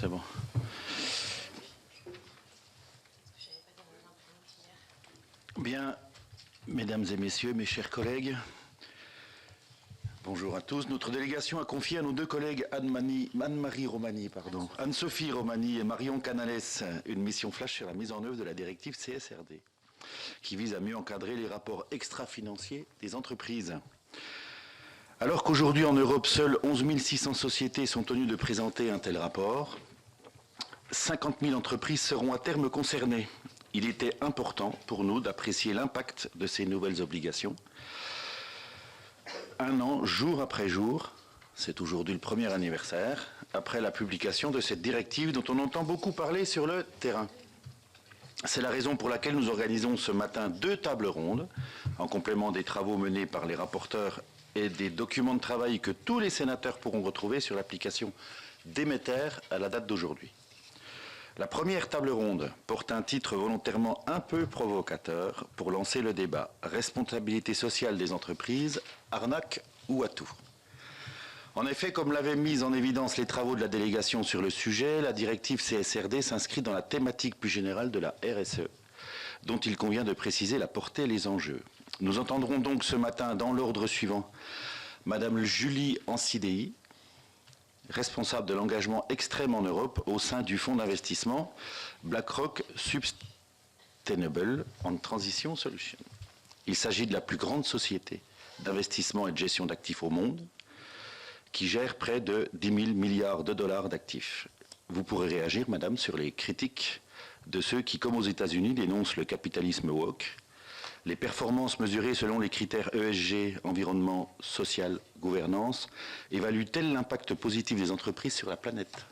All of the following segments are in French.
c'est bon. Bien, mesdames et messieurs, mes chers collègues, bonjour à tous. Notre délégation a confié à nos deux collègues Anne-Sophie Romani et Marion Canales une mission flash sur la mise en œuvre de la directive CSRD, qui vise à mieux encadrer les rapports extra-financiers des entreprises. Alors qu'aujourd'hui en Europe, seules 11 600 sociétés sont tenues de présenter un tel rapport, 50 000 entreprises seront à terme concernées. Il était important pour nous d'apprécier l'impact de ces nouvelles obligations. Un an, jour après jour, c'est aujourd'hui le premier anniversaire, après la publication de cette directive dont on entend beaucoup parler sur le terrain. C'est la raison pour laquelle nous organisons ce matin 2 tables rondes, en complément des travaux menés par les rapporteurs et des documents de travail que tous les sénateurs pourront retrouver sur l'application Demeter à la date d'aujourd'hui. La première table ronde porte un titre volontairement un peu provocateur pour lancer le débat « Responsabilité sociale des entreprises, arnaque ou atout ». En effet, comme l'avaient mis en évidence les travaux de la délégation sur le sujet, la directive CSRD s'inscrit dans la thématique plus générale de la RSE, dont il convient de préciser la portée et les enjeux. Nous entendrons donc ce matin, dans l'ordre suivant, Madame Julie Ansidei, responsable de l'engagement extrême en Europe au sein du fonds d'investissement BlackRock Sustainable and Transition Solutions. Il s'agit de la plus grande société d'investissement et de gestion d'actifs au monde, qui gère près de 10 000 milliards de dollars d'actifs. Vous pourrez réagir, madame, sur les critiques de ceux qui, comme aux États-Unis, dénoncent le capitalisme woke, les performances mesurées selon les critères ESG, environnement, social, gouvernance, évaluent-elles l'impact positif des entreprises sur la planète?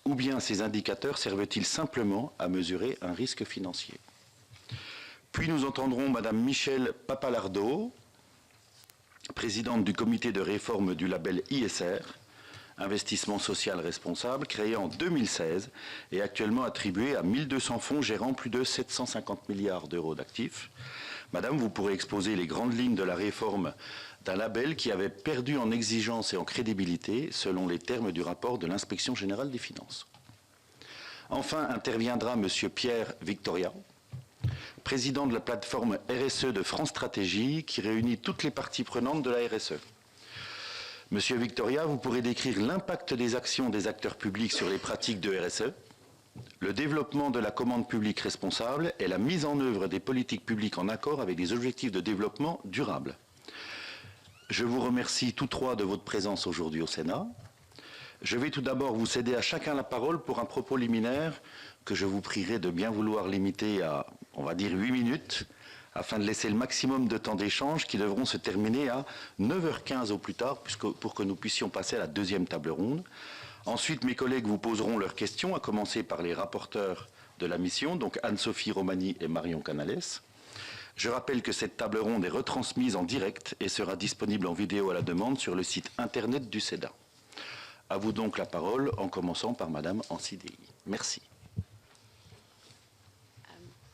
Ou bien ces indicateurs servent-ils simplement à mesurer un risque financier? Puis nous entendrons madame Michèle Papalardo, présidente du comité de réforme du label ISR, Investissement social responsable, créé en 2016 et actuellement attribué à 1200 fonds gérant plus de 750 milliards d'euros d'actifs. Madame, vous pourrez exposer les grandes lignes de la réforme d'un label qui avait perdu en exigence et en crédibilité selon les termes du rapport de l'Inspection générale des finances. Enfin, interviendra monsieur Pierre Victoria, président de la plateforme RSE de France Stratégie, qui réunit toutes les parties prenantes de la RSE. Monsieur Victoria, vous pourrez décrire l'impact des actions des acteurs publics sur les pratiques de RSE, le développement de la commande publique responsable et la mise en œuvre des politiques publiques en accord avec les objectifs de développement durable. Je vous remercie tous trois de votre présence aujourd'hui au Sénat. Je vais tout d'abord vous céder à chacun la parole pour un propos liminaire que je vous prierai de bien vouloir limiter à, on va dire, 8 minutes, afin de laisser le maximum de temps d'échange qui devront se terminer à 9h15 au plus tard, pour que nous puissions passer à la deuxième table ronde. Ensuite, mes collègues vous poseront leurs questions, à commencer par les rapporteurs de la mission, donc Anne-Sophie Romani et Marion Canales. Je rappelle que cette table ronde est retransmise en direct et sera disponible en vidéo à la demande sur le site internet du SEDA. À vous donc la parole, en commençant par Madame Ansidei. Merci.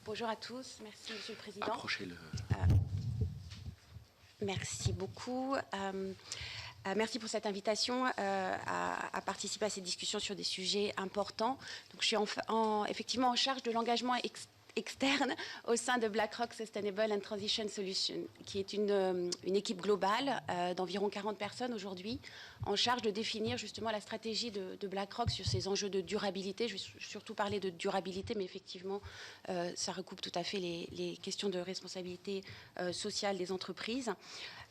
Bonjour à tous, merci Monsieur le Président. Approchez-le. Merci beaucoup. Merci pour cette invitation à participer à ces discussions sur des sujets importants. Donc, je suis effectivement en charge de l'engagement externe au sein de BlackRock Sustainable and Transition Solutions, qui est une équipe globale d'environ 40 personnes aujourd'hui, en charge de définir justement la stratégie de BlackRock sur ces enjeux de durabilité. Je vais surtout parler de durabilité, mais effectivement, ça recoupe tout à fait les questions de responsabilité sociale des entreprises.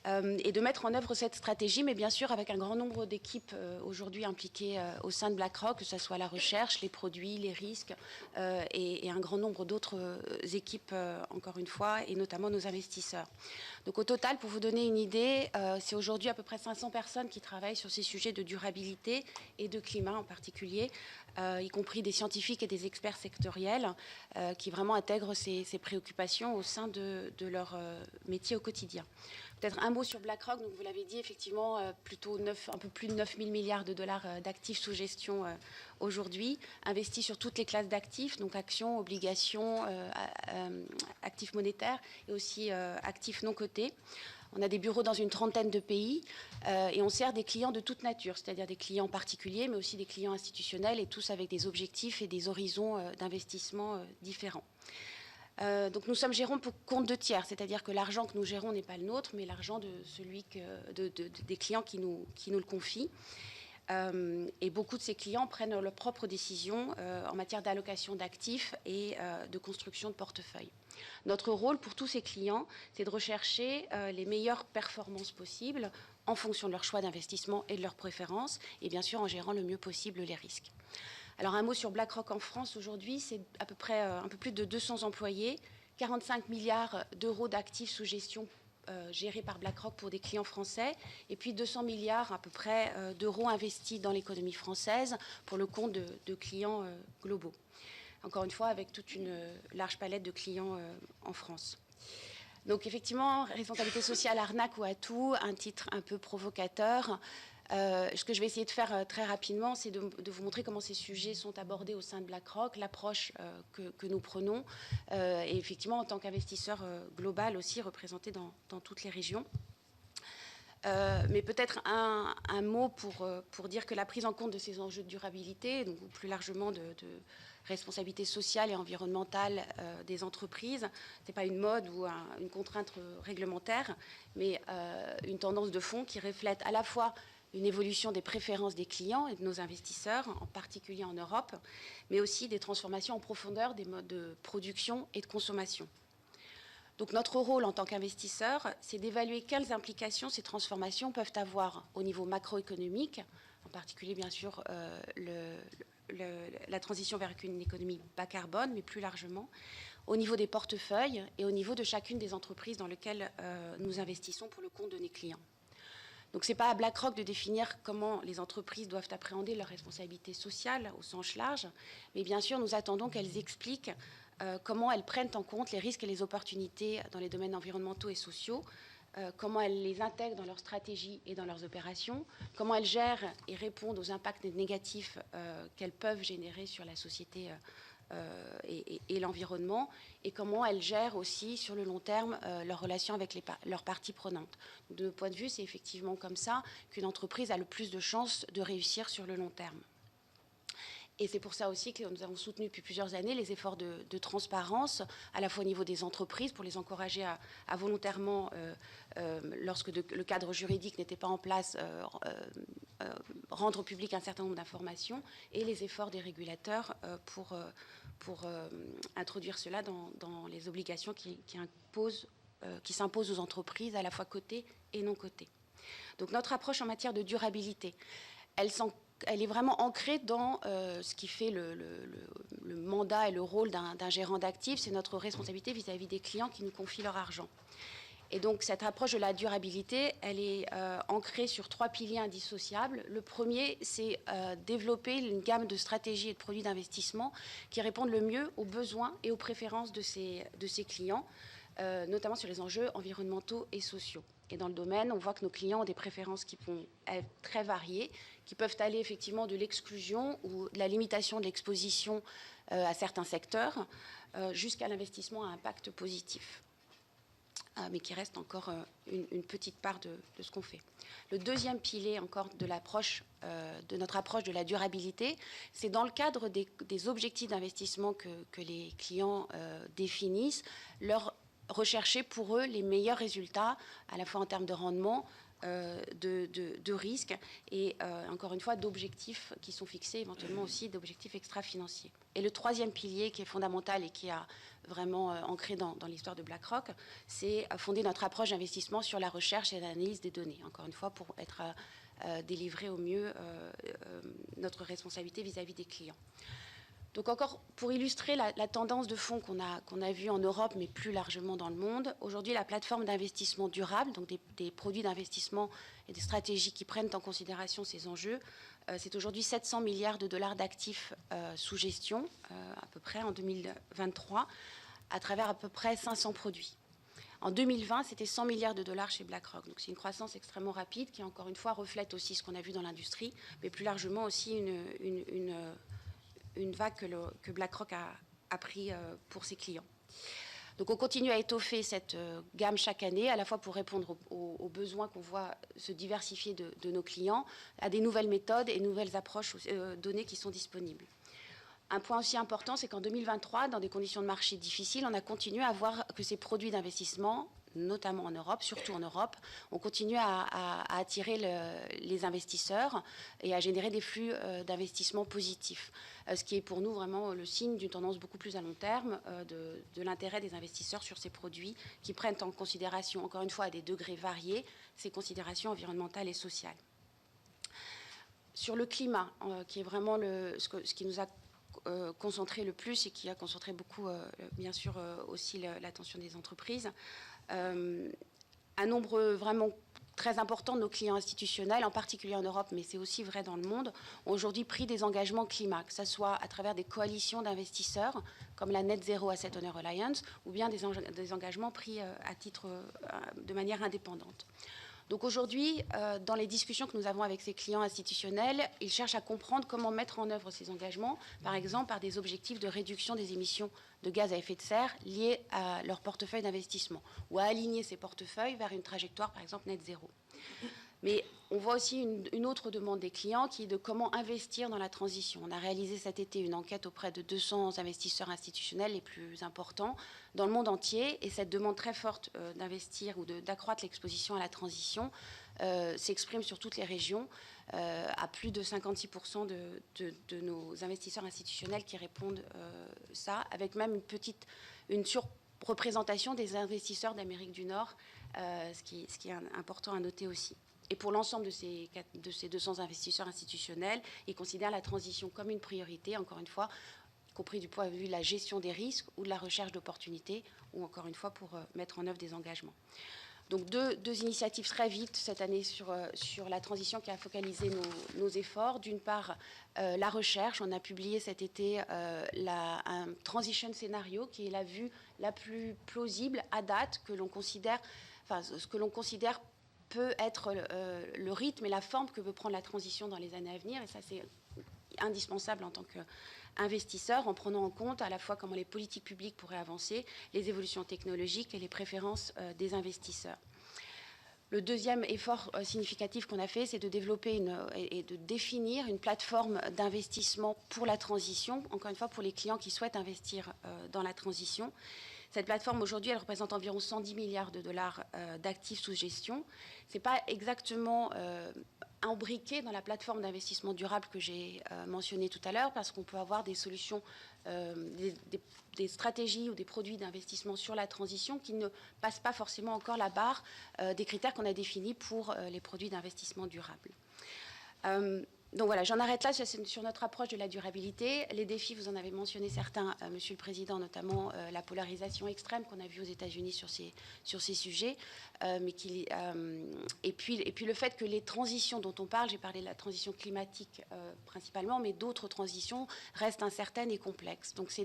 Et de mettre en œuvre cette stratégie, mais bien sûr avec un grand nombre d'équipes aujourd'hui impliquées au sein de BlackRock, que ce soit la recherche, les produits, les risques et un grand nombre d'autres équipes, encore une fois, et notamment nos investisseurs. Donc au total, pour vous donner une idée, c'est aujourd'hui à peu près 500 personnes qui travaillent sur ces sujets de durabilité et de climat en particulier, y compris des scientifiques et des experts sectoriels qui vraiment intègrent ces préoccupations au sein de leur métier au quotidien. Peut-être un mot sur BlackRock. Donc vous l'avez dit, effectivement, un peu plus de 9 000 milliards de dollars d'actifs sous gestion aujourd'hui, investis sur toutes les classes d'actifs, donc actions, obligations, actifs monétaires et aussi actifs non cotés. On a des bureaux dans une trentaine de pays et on sert des clients de toute nature, c'est-à-dire des clients particuliers, mais aussi des clients institutionnels et tous avec des objectifs et des horizons d'investissement différents. Donc nous sommes gérants pour compte de tiers, c'est-à-dire que l'argent que nous gérons n'est pas le nôtre, mais l'argent de des clients qui nous le confient. Et beaucoup de ces clients prennent leurs propres décisions en matière d'allocation d'actifs et de construction de portefeuille. Notre rôle pour tous ces clients, c'est de rechercher les meilleures performances possibles en fonction de leur choix d'investissement et de leurs préférences, et bien sûr en gérant le mieux possible les risques. Alors un mot sur BlackRock en France aujourd'hui, c'est à peu près un peu plus de 200 employés, 45 milliards d'euros d'actifs sous gestion gérés par BlackRock pour des clients français, et puis 200 milliards à peu près d'euros investis dans l'économie française pour le compte de clients globaux. Encore une fois, avec toute une large palette de clients en France. Donc effectivement, responsabilité sociale, arnaque ou atout, un titre un peu provocateur. Ce que je vais essayer de faire très rapidement, c'est de vous montrer comment ces sujets sont abordés au sein de BlackRock, l'approche que nous prenons, et effectivement en tant qu'investisseur global aussi représenté dans toutes les régions. Mais peut-être un mot pour dire que la prise en compte de ces enjeux de durabilité, donc plus largement de responsabilité sociale et environnementale des entreprises, ce n'est pas une mode ou une contrainte réglementaire, mais une tendance de fond qui reflète à la fois une évolution des préférences des clients et de nos investisseurs, en particulier en Europe, mais aussi des transformations en profondeur des modes de production et de consommation. Donc notre rôle en tant qu'investisseur, c'est d'évaluer quelles implications ces transformations peuvent avoir au niveau macroéconomique, en particulier bien sûr la transition vers une économie bas carbone, mais plus largement, au niveau des portefeuilles et au niveau de chacune des entreprises dans lesquelles nous investissons pour le compte de nos clients. Donc ce n'est pas à BlackRock de définir comment les entreprises doivent appréhender leurs responsabilités sociales au sens large, mais bien sûr nous attendons qu'elles expliquent comment elles prennent en compte les risques et les opportunités dans les domaines environnementaux et sociaux, comment elles les intègrent dans leurs stratégies et dans leurs opérations, comment elles gèrent et répondent aux impacts négatifs qu'elles peuvent générer sur la société et l'environnement, et comment elles gèrent aussi sur le long terme leurs relations avec leurs parties prenantes. De notre point de vue, c'est effectivement comme ça qu'une entreprise a le plus de chances de réussir sur le long terme. Et c'est pour ça aussi que nous avons soutenu depuis plusieurs années les efforts de transparence, à la fois au niveau des entreprises, pour les encourager à volontairement, lorsque le cadre juridique n'était pas en place, rendre public un certain nombre d'informations, et les efforts des régulateurs pour introduire cela dans les obligations qui s'imposent aux entreprises, à la fois cotées et non cotées. Donc notre approche en matière de durabilité, elle est vraiment ancrée dans ce qui fait le mandat et le rôle d'un gérant d'actifs. C'est notre responsabilité vis-à-vis des clients qui nous confient leur argent. Et donc cette approche de la durabilité, elle est ancrée sur 3 piliers indissociables. Le premier, c'est développer une gamme de stratégies et de produits d'investissement qui répondent le mieux aux besoins et aux préférences de ces clients, notamment sur les enjeux environnementaux et sociaux. Et dans le domaine, on voit que nos clients ont des préférences qui peuvent être très variées, qui peuvent aller effectivement de l'exclusion ou de la limitation de l'exposition à certains secteurs, jusqu'à l'investissement à impact positif, mais qui reste encore une petite part de ce qu'on fait. Le deuxième pilier encore de notre approche de la durabilité, c'est dans le cadre des objectifs d'investissement que les clients définissent, rechercher pour eux les meilleurs résultats, à la fois en termes de rendement, de risques et encore une fois d'objectifs qui sont fixés, éventuellement aussi d'objectifs extra-financiers. Et le troisième pilier qui est fondamental et qui a vraiment ancré dans l'histoire de BlackRock, c'est fonder notre approche d'investissement sur la recherche et l'analyse des données, encore une fois pour être délivrer au mieux notre responsabilité vis-à-vis des clients. Donc encore pour illustrer la tendance de fond qu'on a vue en Europe, mais plus largement dans le monde, aujourd'hui la plateforme d'investissement durable, donc des produits d'investissement et des stratégies qui prennent en considération ces enjeux, c'est aujourd'hui 700 milliards de dollars d'actifs sous gestion, à peu près en 2023, à travers à peu près 500 produits. En 2020, c'était 100 milliards de dollars chez BlackRock. Donc c'est une croissance extrêmement rapide qui, encore une fois, reflète aussi ce qu'on a vu dans l'industrie, mais plus largement aussi une vague que BlackRock a pris pour ses clients. Donc on continue à étoffer cette gamme chaque année, à la fois pour répondre aux besoins qu'on voit se diversifier de nos clients, à des nouvelles méthodes et nouvelles approches données qui sont disponibles. Un point aussi important, c'est qu'en 2023, dans des conditions de marché difficiles, on a continué à voir que ces produits d'investissement, notamment en Europe, surtout en Europe, on continue à attirer les investisseurs et à générer des flux d'investissement positifs. Ce qui est pour nous vraiment le signe d'une tendance beaucoup plus à long terme de l'intérêt des investisseurs sur ces produits qui prennent en considération, encore une fois, à des degrés variés, ces considérations environnementales et sociales. Sur le climat, qui est vraiment ce qui nous a concentré le plus et qui a concentré beaucoup, bien sûr, aussi l'attention des entreprises. Un nombre vraiment très important de nos clients institutionnels, en particulier en Europe, mais c'est aussi vrai dans le monde, ont aujourd'hui pris des engagements climat, que ce soit à travers des coalitions d'investisseurs, comme la Net Zero Asset Owner Alliance, ou bien des engagements pris à titre de manière indépendante. Donc aujourd'hui, dans les discussions que nous avons avec ces clients institutionnels, ils cherchent à comprendre comment mettre en œuvre ces engagements, par exemple par des objectifs de réduction des émissions de gaz à effet de serre liés à leur portefeuille d'investissement, ou à aligner ces portefeuilles vers une trajectoire, par exemple, net zéro. Mais on voit aussi une autre demande des clients qui est de comment investir dans la transition. On a réalisé cet été une enquête auprès de 200 investisseurs institutionnels les plus importants dans le monde entier, et cette demande très forte d'investir ou d'accroître l'exposition à la transition s'exprime sur toutes les régions, à plus de 56% de nos investisseurs institutionnels qui répondent ça, avec même une surreprésentation des investisseurs d'Amérique du Nord, ce qui est important à noter aussi. Et pour l'ensemble de ces 200 investisseurs institutionnels, ils considèrent la transition comme une priorité, encore une fois, y compris du point de vue de la gestion des risques ou de la recherche d'opportunités, ou encore une fois pour mettre en œuvre des engagements. Donc deux initiatives très vite cette année sur la transition qui a focalisé nos efforts. D'une part, la recherche. On a publié cet été un transition scénario qui est la vue la plus plausible à date que l'on considère, enfin ce que l'on considère peut être le rythme et la forme que peut prendre la transition dans les années à venir. Et ça, c'est indispensable en tant qu'investisseur, en prenant en compte à la fois comment les politiques publiques pourraient avancer, les évolutions technologiques et les préférences des investisseurs. Le deuxième effort significatif qu'on a fait, c'est de développer et de définir une plateforme d'investissement pour la transition, encore une fois pour les clients qui souhaitent investir dans la transition. Cette plateforme, aujourd'hui, elle représente environ 110 milliards de dollars d'actifs sous gestion. Ce n'est pas exactement imbriqué dans la plateforme d'investissement durable que j'ai mentionnée tout à l'heure, parce qu'on peut avoir des solutions, des stratégies ou des produits d'investissement sur la transition qui ne passent pas forcément encore la barre des critères qu'on a définis pour les produits d'investissement durable. Donc voilà, j'en arrête là sur notre approche de la durabilité. Les défis, vous en avez mentionné certains, Monsieur le Président, notamment la polarisation extrême qu'on a vue aux États-Unis sur ces sujets, et puis le fait que les transitions dont on parle, j'ai parlé de la transition climatique principalement, mais d'autres transitions restent incertaines et complexes. Donc c'est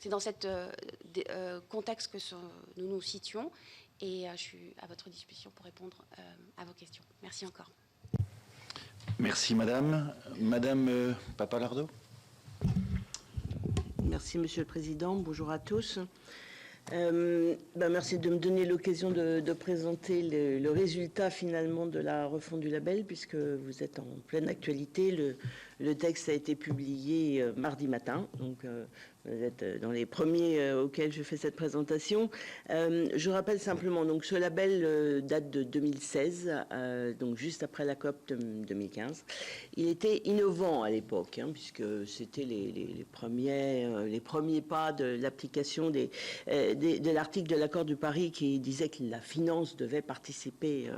dans ce contexte que nous nous situons, et je suis à votre disposition pour répondre à vos questions. Merci encore. Merci Madame. Madame Papalardo. Merci Monsieur le Président, bonjour à tous. Merci de me donner l'occasion de présenter le résultat finalement de la refonte du label, puisque vous êtes en pleine actualité. Le texte a été publié mardi matin, donc vous êtes dans les premiers auxquels je fais cette présentation. Je rappelle simplement, donc ce label date de 2016, donc juste après la COP 2015. Il était innovant à l'époque, puisque c'était les premiers pas de l'application de l'article de l'accord de Paris qui disait que la finance devait participer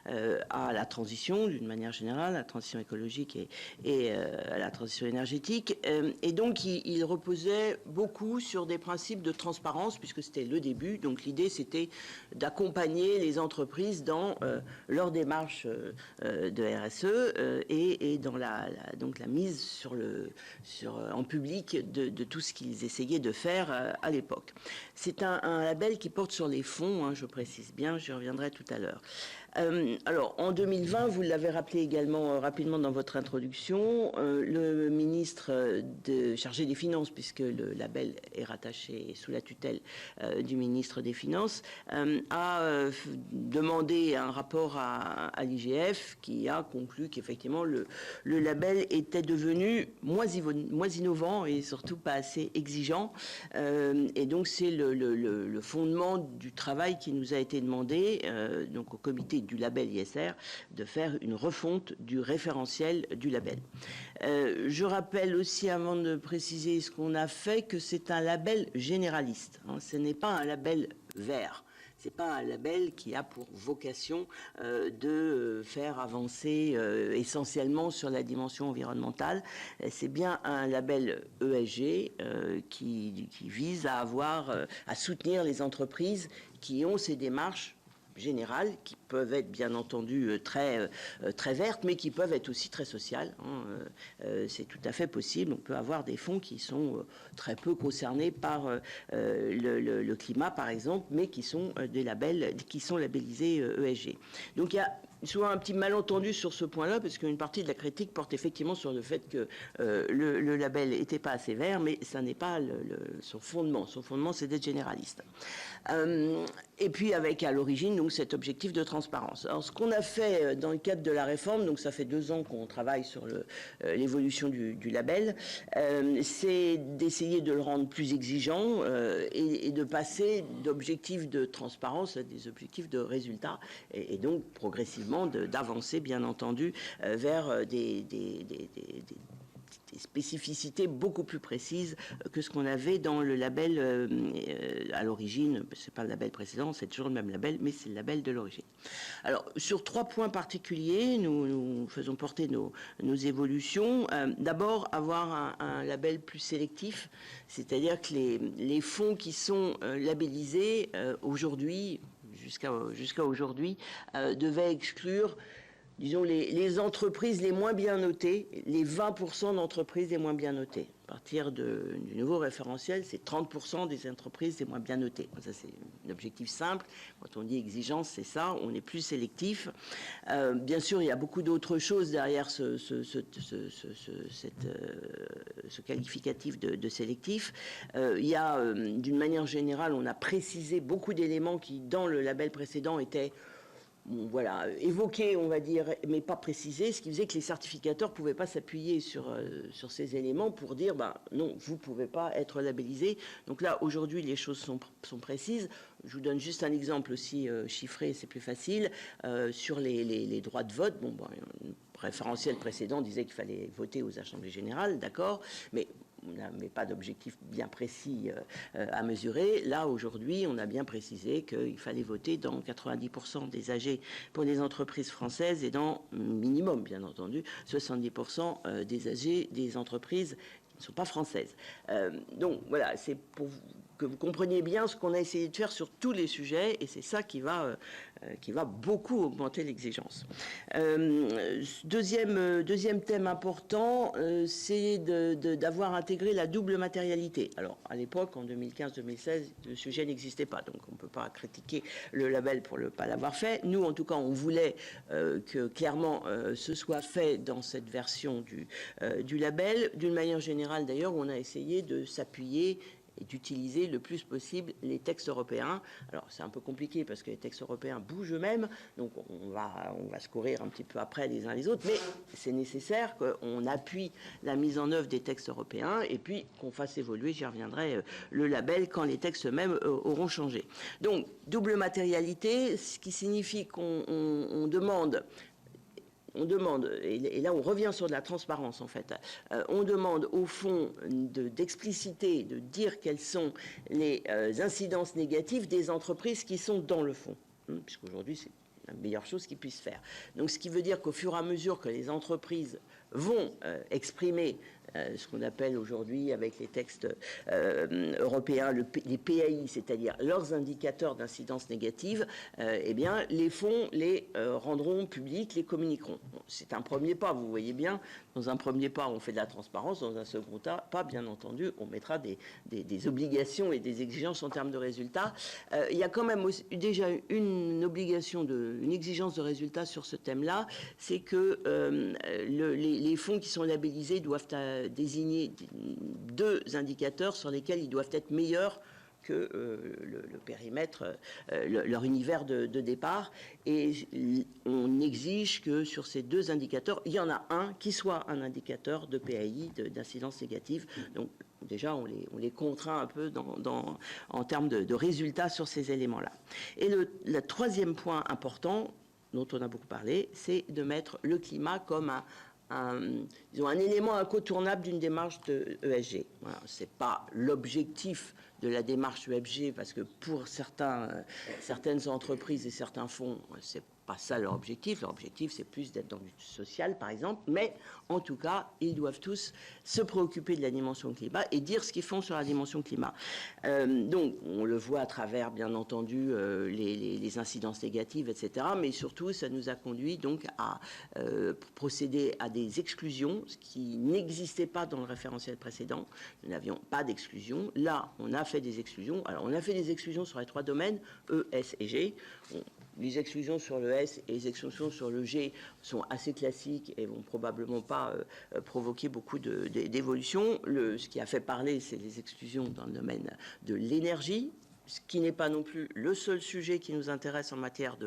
à la transition d'une manière générale, à la transition écologique et à la transition énergétique. Et donc il reposait beaucoup sur des principes de transparence, puisque c'était le début. Donc l'idée, c'était d'accompagner les entreprises dans leur démarche de RSE et dans donc la mise en public de tout ce qu'ils essayaient de faire à l'époque. C'est un label qui porte sur les fonds, je précise bien, j'y reviendrai tout à l'heure. Alors, en 2020, vous l'avez rappelé également rapidement dans votre introduction, le ministre chargé des Finances, puisque le label est rattaché sous la tutelle du ministre des Finances, a demandé un rapport à l'IGF qui a conclu qu'effectivement le label était devenu moins innovant et surtout pas assez exigeant. Et donc, c'est le fondement du travail qui nous a été demandé, donc au comité du label ISR, de faire une refonte du référentiel du label. Je rappelle aussi, avant de préciser ce qu'on a fait, que c'est un label généraliste. Hein, ce n'est pas un label vert. Ce n'est pas un label qui a pour vocation de faire avancer essentiellement sur la dimension environnementale. C'est bien un label ESG qui vise à soutenir les entreprises qui ont ces démarches générales, qui peuvent être bien entendu très vertes, mais qui peuvent être aussi très sociales. C'est tout à fait possible. On peut avoir des fonds qui sont très peu concernés par le climat, par exemple, mais qui sont des labels qui sont labellisés ESG. Donc il y a souvent un petit malentendu sur ce point-là, parce qu'une partie de la critique porte effectivement sur le fait que le label n'était pas assez vert, mais ça n'est pas son fondement. Son fondement, c'est d'être généraliste. Et puis avec à l'origine donc cet objectif de transparence. Alors ce qu'on a fait dans le cadre de la réforme, donc ça fait 2 ans qu'on travaille sur l'évolution du label, c'est d'essayer de le rendre plus exigeant et de passer d'objectifs de transparence à des objectifs de résultats et donc progressivement d'avancer bien entendu vers des spécificités beaucoup plus précises que ce qu'on avait dans le label à l'origine. C'est pas le label précédent, c'est toujours le même label, mais c'est le label de l'origine. Alors, sur 3 points particuliers, nous faisons porter nos évolutions. D'abord, avoir un label plus sélectif, c'est-à-dire que les fonds qui sont labellisés aujourd'hui, jusqu'à aujourd'hui, devaient exclure, disons, les entreprises les moins bien notées, les 20% d'entreprises les moins bien notées. À partir du nouveau référentiel, c'est 30% des entreprises les moins bien notées. Ça, c'est un objectif simple. Quand on dit exigence, c'est ça, on est plus sélectif. Bien sûr, il y a beaucoup d'autres choses derrière ce qualificatif de sélectif. Il y a, d'une manière générale, on a précisé beaucoup d'éléments qui, dans le label précédent, étaient voilà, évoqué, on va dire, mais pas précisé, ce qui faisait que les certificateurs ne pouvaient pas s'appuyer sur ces éléments pour dire, non, vous ne pouvez pas être labellisé. Donc là, aujourd'hui, les choses sont précises. Je vous donne juste un exemple aussi chiffré, c'est plus facile. Sur les droits de vote, le référentiel précédent disait qu'il fallait voter aux assemblées générales, d'accord, mais on n'avait pas d'objectif bien précis à mesurer. Là, aujourd'hui, on a bien précisé qu'il fallait voter dans 90% des AG pour les entreprises françaises et dans, minimum, bien entendu, 70% des AG des entreprises qui ne sont pas françaises. Donc, voilà, c'est pour que vous compreniez bien ce qu'on a essayé de faire sur tous les sujets, et c'est ça qui va beaucoup augmenter l'exigence. Deuxième thème important, c'est d'avoir intégré la double matérialité. Alors, à l'époque, en 2015-2016, le sujet n'existait pas, donc on ne peut pas critiquer le label pour ne pas l'avoir fait. Nous, en tout cas, on voulait que clairement ce soit fait dans cette version du label. D'une manière générale, d'ailleurs, on a essayé de s'appuyer et d'utiliser le plus possible les textes européens. Alors, c'est un peu compliqué parce que les textes européens bougent eux-mêmes, donc on va se courir un petit peu après les uns les autres, mais c'est nécessaire qu'on appuie la mise en œuvre des textes européens et puis qu'on fasse évoluer, j'y reviendrai, le label quand les textes eux-mêmes auront changé. Donc, double matérialité, ce qui signifie qu'on demande, et là on revient sur de la transparence en fait, on demande au fond d'expliciter, de dire quelles sont les incidences négatives des entreprises qui sont dans le fonds, puisqu'aujourd'hui c'est la meilleure chose qu'ils puissent faire. Donc ce qui veut dire qu'au fur et à mesure que les entreprises vont exprimer ce qu'on appelle aujourd'hui avec les textes européens les PAI, c'est-à-dire leurs indicateurs d'incidence négative, eh bien les fonds les rendront publics, les communiqueront. Bon, c'est un premier pas, vous voyez bien. Dans un premier pas, on fait de la transparence. Dans un second pas, bien entendu, on mettra des obligations et des exigences en termes de résultats. Il y a quand même aussi, déjà une exigence de résultats sur ce thème-là, c'est que les fonds qui sont labellisés doivent désigner 2 indicateurs sur lesquels ils doivent être meilleurs que le périmètre, leur univers de départ. Et on exige que sur ces 2 indicateurs, il y en a un qui soit un indicateur de PAI, d'incidence négative. Donc déjà, on les contraint un peu en termes de résultats sur ces éléments-là. Et le 3e point important, dont on a beaucoup parlé, c'est de mettre le climat comme un élément incontournable d'une démarche de ESG. Voilà, ce n'est pas l'objectif de la démarche ESG, parce que pour certaines entreprises et certains fonds, c'est pas ça leur objectif. Leur objectif, c'est plus d'être dans du social, par exemple. Mais en tout cas, ils doivent tous se préoccuper de la dimension climat et dire ce qu'ils font sur la dimension climat. Donc, on le voit à travers, bien entendu, les incidences négatives, etc. Mais surtout, ça nous a conduit donc à procéder à des exclusions, ce qui n'existait pas dans le référentiel précédent. Nous n'avions pas d'exclusion. Là, on a fait des exclusions. Alors, on a fait des exclusions sur les 3 domaines, E, S et G. Les exclusions sur le S et les exclusions sur le G sont assez classiques et vont probablement pas provoquer beaucoup d'évolution. Ce qui a fait parler, c'est les exclusions dans le domaine de l'énergie, ce qui n'est pas non plus le seul sujet qui nous intéresse en matière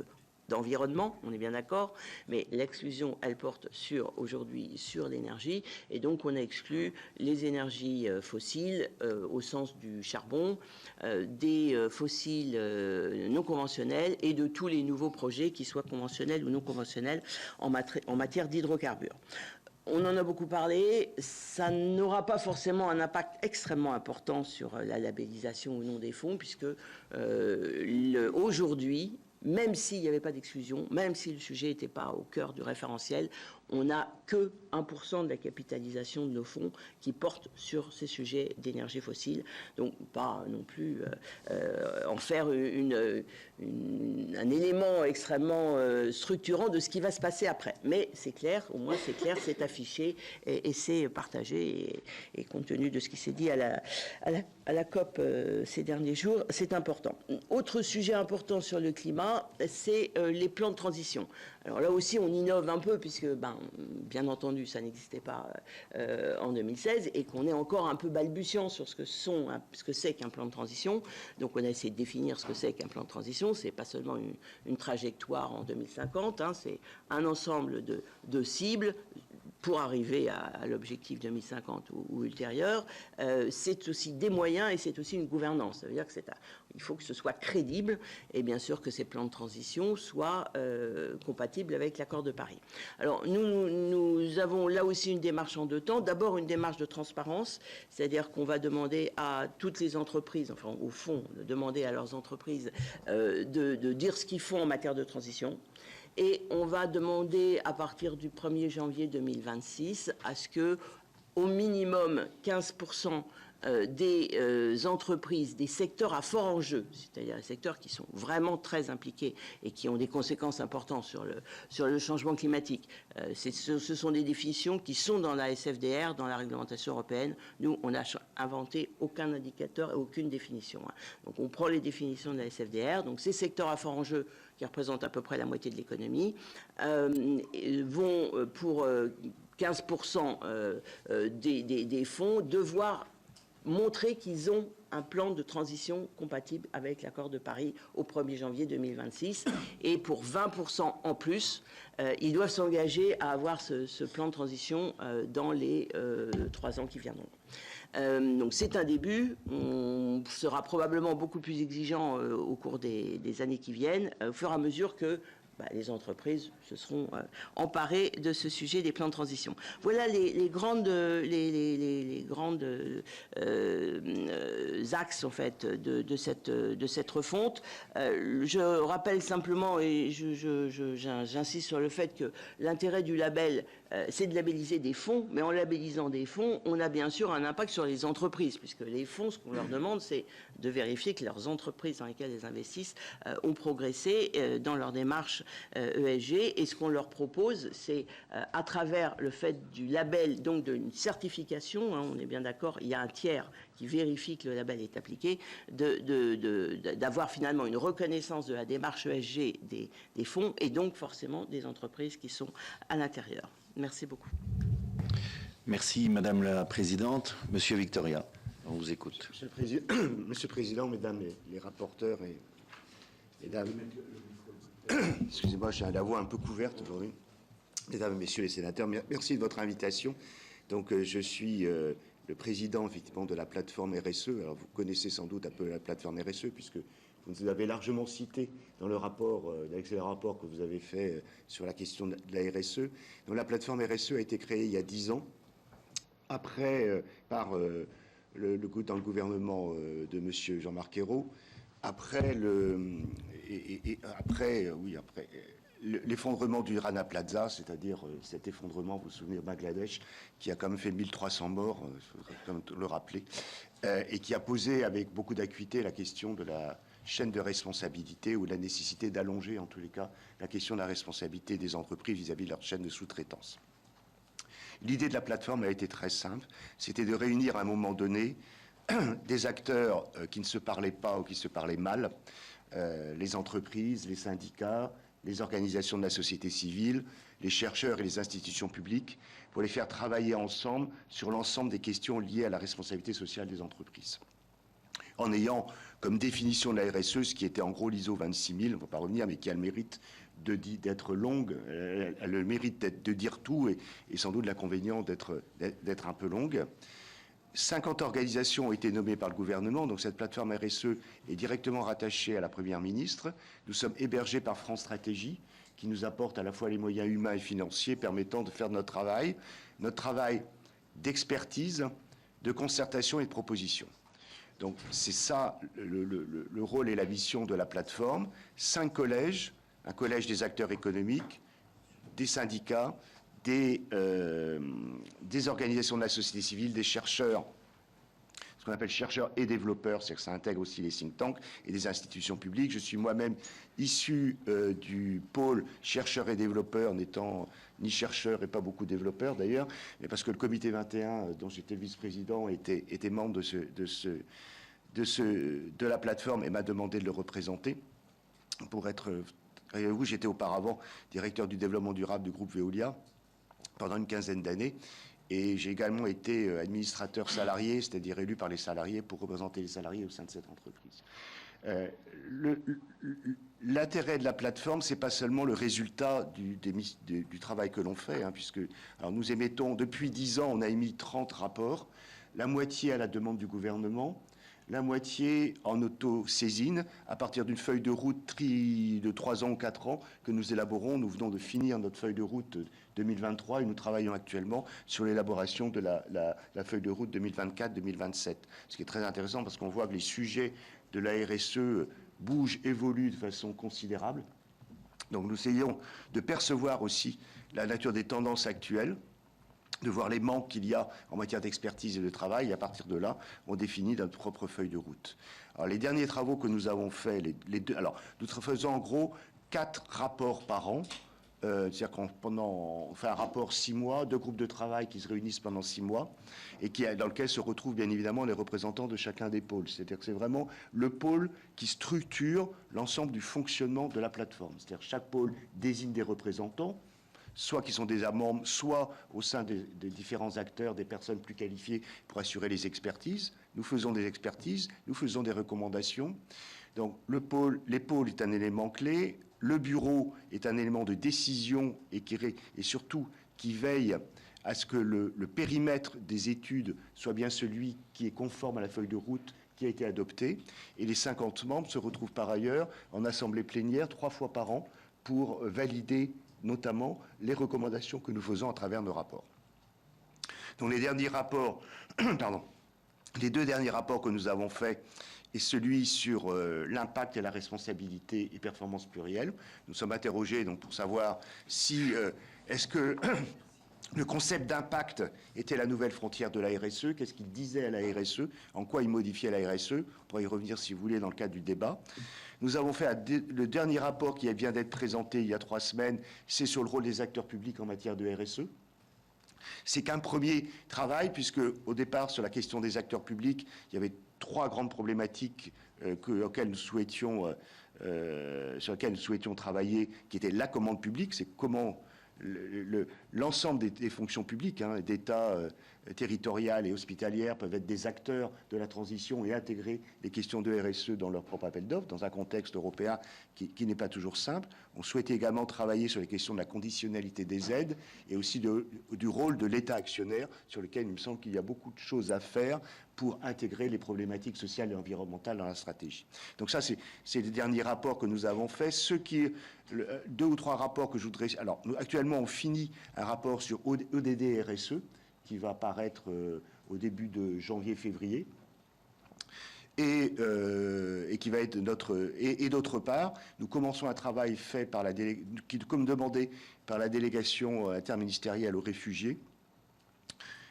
d'environnement, on est bien d'accord, mais l'exclusion, elle porte aujourd'hui sur l'énergie, et donc on a exclu les énergies fossiles au sens du charbon, des fossiles non conventionnels et de tous les nouveaux projets, qu'ils soient conventionnels ou non conventionnels, en matière d'hydrocarbures. On en a beaucoup parlé, ça n'aura pas forcément un impact extrêmement important sur la labellisation ou non des fonds, puisque aujourd'hui, même s'il n'y avait pas d'exclusion, même si le sujet n'était pas au cœur du référentiel, on n'a que 1% de la capitalisation de nos fonds qui portent sur ces sujets d'énergie fossile. Donc, pas non plus en faire un élément extrêmement structurant de ce qui va se passer après. Mais c'est clair, au moins c'est clair, c'est affiché et c'est partagé. Et compte tenu de ce qui s'est dit à la COP ces derniers jours, c'est important. Autre sujet important sur le climat, c'est les plans de transition. Alors là aussi, on innove un peu, puisque, bien entendu, ça n'existait pas en 2016, et qu'on est encore un peu balbutiant sur ce que c'est qu'un plan de transition. Donc, on a essayé de définir ce que c'est qu'un plan de transition. C'est pas seulement une trajectoire en 2050, c'est un ensemble de cibles pour arriver à l'objectif 2050 ou ultérieur. C'est aussi des moyens et c'est aussi une gouvernance. Ça veut dire que il faut que ce soit crédible et bien sûr que ces plans de transition soient compatibles avec l'accord de Paris. Alors nous avons là aussi une démarche en 2 temps. D'abord une démarche de transparence, c'est-à-dire qu'on va demander à toutes les entreprises, enfin au fond, de demander à leurs entreprises de dire ce qu'ils font en matière de transition. Et on va demander à partir du 1er janvier 2026 à ce que au minimum 15% des entreprises, des secteurs à fort enjeu, c'est-à-dire les secteurs qui sont vraiment très impliqués et qui ont des conséquences importantes sur le changement climatique. Ce sont des définitions qui sont dans la SFDR, dans la réglementation européenne. Nous, on n'a inventé aucun indicateur et aucune définition. Donc on prend les définitions de la SFDR. Donc ces secteurs à fort enjeu, qui représentent à peu près la moitié de l'économie, vont pour 15% des fonds devoir montrer qu'ils ont un plan de transition compatible avec l'accord de Paris au 1er janvier 2026. Et pour 20% en plus, ils doivent s'engager à avoir ce plan de transition dans les 3 ans qui viendront. Donc c'est un début. On sera probablement beaucoup plus exigeant au cours des années qui viennent, au fur et à mesure que les entreprises se seront emparées de ce sujet des plans de transition. Voilà les grandes axes en fait de cette refonte. Je rappelle simplement et j'insiste sur le fait que l'intérêt du label c'est de labelliser des fonds, mais en labellisant des fonds, on a bien sûr un impact sur les entreprises, puisque les fonds, ce qu'on leur demande, c'est de vérifier que leurs entreprises dans lesquelles elles investissent ont progressé dans leur démarche ESG, et ce qu'on leur propose, c'est à travers le fait du label, donc d'une certification, hein, on est bien d'accord, il y a un tiers qui vérifie que le label est appliqué, d'avoir finalement une reconnaissance de la démarche ESG des fonds, et donc forcément des entreprises qui sont à l'intérieur. Merci beaucoup. Merci, Madame la Présidente. Monsieur Victoria, on vous écoute. Monsieur le Président, Mesdames les rapporteurs et Mesdames... Excusez-moi, j'ai la voix un peu couverte aujourd'hui. Mesdames et Messieurs les sénateurs, merci de votre invitation. Donc, je suis le président, effectivement, de la plateforme RSE. Alors, vous connaissez sans doute un peu la plateforme RSE, puisque vous nous avez largement cité dans le rapport, l'excellent rapport que vous avez fait sur la question de la RSE. Donc, la plateforme RSE a été créée il y a 10 ans, après, par dans le gouvernement de M. Jean-Marc Ayrault, après l'effondrement du Rana Plaza, c'est-à-dire cet effondrement, vous vous souvenez, au Bangladesh, qui a quand même fait 1300 morts, il faudrait quand même le rappeler, et qui a posé avec beaucoup d'acuité la question de la chaîne de responsabilité ou la nécessité d'allonger, en tous les cas, la question de la responsabilité des entreprises vis-à-vis de leur chaîne de sous-traitance. L'idée de la plateforme a été très simple, c'était de réunir à un moment donné des acteurs qui ne se parlaient pas ou qui se parlaient mal, les entreprises, les syndicats, les organisations de la société civile, les chercheurs et les institutions publiques, pour les faire travailler ensemble sur l'ensemble des questions liées à la responsabilité sociale des entreprises. En ayant comme définition de la RSE, ce qui était en gros l'ISO 26000, on ne va pas revenir, mais qui a le mérite d'être longue, elle a le mérite de dire tout et sans doute l'inconvénient d'être un peu longue. 50 organisations ont été nommées par le gouvernement, donc cette plateforme RSE est directement rattachée à la Première ministre. Nous sommes hébergés par France Stratégie, qui nous apporte à la fois les moyens humains et financiers permettant de faire notre travail d'expertise, de concertation et de proposition. Donc c'est ça le rôle et la mission de la plateforme. 5 collèges, un collège des acteurs économiques, des syndicats, des organisations de la société civile, des chercheurs, ce qu'on appelle chercheurs et développeurs, c'est-à-dire que ça intègre aussi les think tanks et des institutions publiques. Je suis moi-même issu du pôle chercheurs et développeurs, n'étant ni chercheur et pas beaucoup développeur d'ailleurs, mais parce que le comité 21, dont j'étais vice-président, était membre de la plateforme et m'a demandé de le représenter. Pour être avec vous, j'étais auparavant directeur du développement durable du groupe Veolia pendant une quinzaine d'années. Et j'ai également été administrateur salarié, c'est-à-dire élu par les salariés pour représenter les salariés au sein de cette entreprise. L'intérêt de la plateforme, c'est pas seulement le résultat du travail que l'on fait, hein, puisque alors nous émettons, depuis 10 ans, on a émis 30 rapports, la moitié à la demande du gouvernement, la moitié en auto-saisine, à partir d'une feuille de route de 3 ans ou 4 ans que nous élaborons. Nous venons de finir notre feuille de route 2023 et nous travaillons actuellement sur l'élaboration de la feuille de route 2024-2027. Ce qui est très intéressant parce qu'on voit que les sujets de la RSE bougent, évoluent de façon considérable. Donc nous essayons de percevoir aussi la nature des tendances actuelles, de voir les manques qu'il y a en matière d'expertise et de travail, et à partir de là, on définit notre propre feuille de route. Alors, les derniers travaux que nous avons faits, alors, nous faisons en gros 4 rapports par an, c'est-à-dire qu'on fait un rapport 6 mois, 2 groupes de travail qui se réunissent pendant 6 mois, et dans lequel se retrouvent bien évidemment les représentants de chacun des pôles. C'est-à-dire que c'est vraiment le pôle qui structure l'ensemble du fonctionnement de la plateforme. C'est-à-dire que chaque pôle désigne des représentants, soit qui sont des membres, soit au sein des différents acteurs, des personnes plus qualifiées pour assurer les expertises. Nous faisons des expertises, nous faisons des recommandations. Donc les pôles est un élément clé, le bureau est un élément de décision et surtout qui veille à ce que le périmètre des études soit bien celui qui est conforme à la feuille de route qui a été adoptée. Et les 50 membres se retrouvent par ailleurs en assemblée plénière 3 fois par an pour valider notamment les recommandations que nous faisons à travers nos rapports. Donc les derniers rapports, les 2 derniers rapports que nous avons faits est celui sur l'impact et la responsabilité et performance plurielle. Nous sommes interrogés donc pour savoir si est-ce que Le concept d'impact était la nouvelle frontière de la RSE. Qu'est-ce qu'il disait à la RSE? En quoi il modifiait la RSE? On pourra y revenir si vous voulez dans le cadre du débat. Nous avons fait le dernier rapport qui vient d'être présenté il y a 3 semaines, c'est sur le rôle des acteurs publics en matière de RSE. C'est qu'un premier travail, puisque au départ, sur la question des acteurs publics, il y avait 3 grandes problématiques sur lesquelles nous souhaitions travailler, qui étaient la commande publique, c'est comment l'ensemble des fonctions publiques, d'État territoriales et hospitalières, peuvent être des acteurs de la transition et intégrer les questions de RSE dans leur propre appel d'offres, dans un contexte européen qui n'est pas toujours simple. On souhaitait également travailler sur les questions de la conditionnalité des aides et aussi du rôle de l'État actionnaire, sur lequel il me semble qu'il y a beaucoup de choses à faire pour intégrer les problématiques sociales et environnementales dans la stratégie. Donc ça, c'est les derniers rapports que nous avons faits. 2 ou 3 rapports que je voudrais... Alors, actuellement, on finit un rapport sur ODD RSE, qui va apparaître au début de janvier-février, et qui va être notre... Et d'autre part, nous commençons un travail fait par comme demandé par la délégation interministérielle aux réfugiés,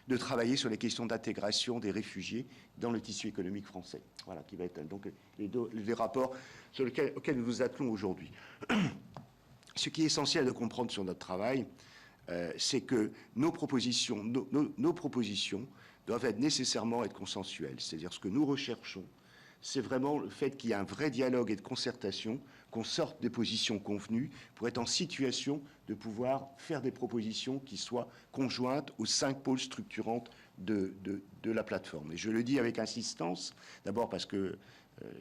de travailler sur les questions d'intégration des réfugiés dans le tissu économique français. Voilà, qui va être donc les rapports auxquels nous nous attelons aujourd'hui. Ce qui est essentiel de comprendre sur notre travail, c'est que nos propositions doivent nécessairement être consensuelles. C'est-à-dire ce que nous recherchons, c'est vraiment le fait qu'il y ait un vrai dialogue et de concertation, qu'on sorte des positions convenues pour être en situation de pouvoir faire des propositions qui soient conjointes aux 5 pôles structurantes de la plateforme. Et je le dis avec insistance, d'abord parce que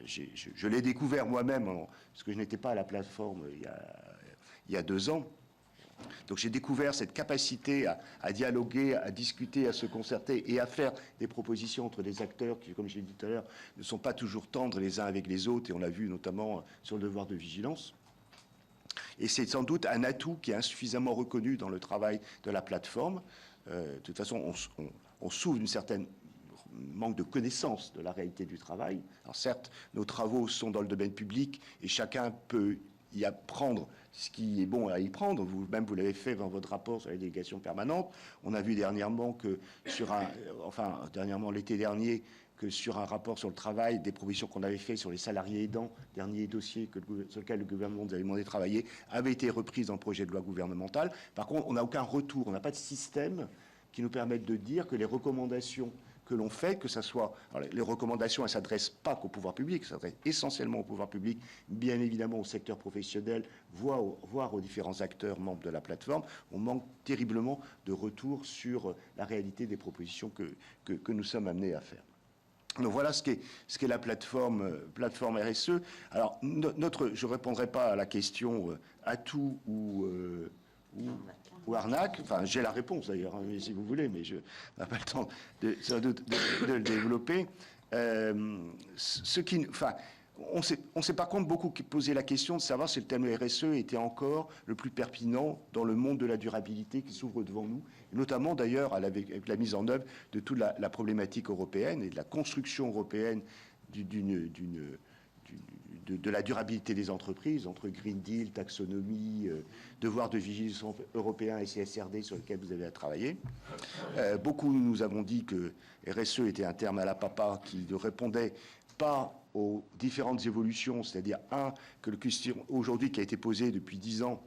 je l'ai découvert moi-même, parce que je n'étais pas à la plateforme il y a 2 ans. Donc j'ai découvert cette capacité à dialoguer, à discuter, à se concerter et à faire des propositions entre des acteurs qui, comme je l'ai dit tout à l'heure, ne sont pas toujours tendres les uns avec les autres, et on l'a vu notamment sur le devoir de vigilance. Et c'est sans doute un atout qui est insuffisamment reconnu dans le travail de la plateforme. De toute façon, on souffre d'une certaine manque de connaissance de la réalité du travail. Alors certes, nos travaux sont dans le domaine public et chacun peut y apprendre ce qui est bon à y prendre. Vous-même, vous l'avez fait dans votre rapport sur les délégations permanentes. On a vu dernièrement dernièrement l'été dernier, que sur un rapport sur le travail, des propositions qu'on avait fait sur les salariés aidants, dernier dossier sur lequel le gouvernement nous avait demandé de travailler, avaient été reprises dans le projet de loi gouvernemental. Par contre, on n'a aucun retour, on n'a pas de système qui nous permette de dire que les recommandations que l'on fait, que ça soit... Alors, les recommandations, elles ne s'adressent pas qu'au pouvoir public, elles s'adressent essentiellement au pouvoir public, bien évidemment au secteur professionnel, voire aux différents acteurs membres de la plateforme. On manque terriblement de retour sur la réalité des propositions que nous sommes amenés à faire. Donc voilà ce qu'est la plateforme RSE. Alors, je ne répondrai pas à la question atout ou arnaque. Enfin, j'ai la réponse d'ailleurs, si vous voulez, mais je n'ai pas le temps sans doute de le développer. On s'est par contre beaucoup posé la question de savoir si le thème RSE était encore le plus pertinent dans le monde de la durabilité qui s'ouvre devant nous, et notamment d'ailleurs avec la mise en œuvre de toute la problématique européenne et de la construction européenne de la durabilité des entreprises, entre Green Deal, taxonomie, devoir de vigilance européen et CSRD sur lequel vous avez à travailler. Beaucoup nous avons dit que RSE était un terme à la papa qui ne répondait pas aux différentes évolutions, c'est-à-dire, que le question aujourd'hui qui a été posée depuis 10 ans,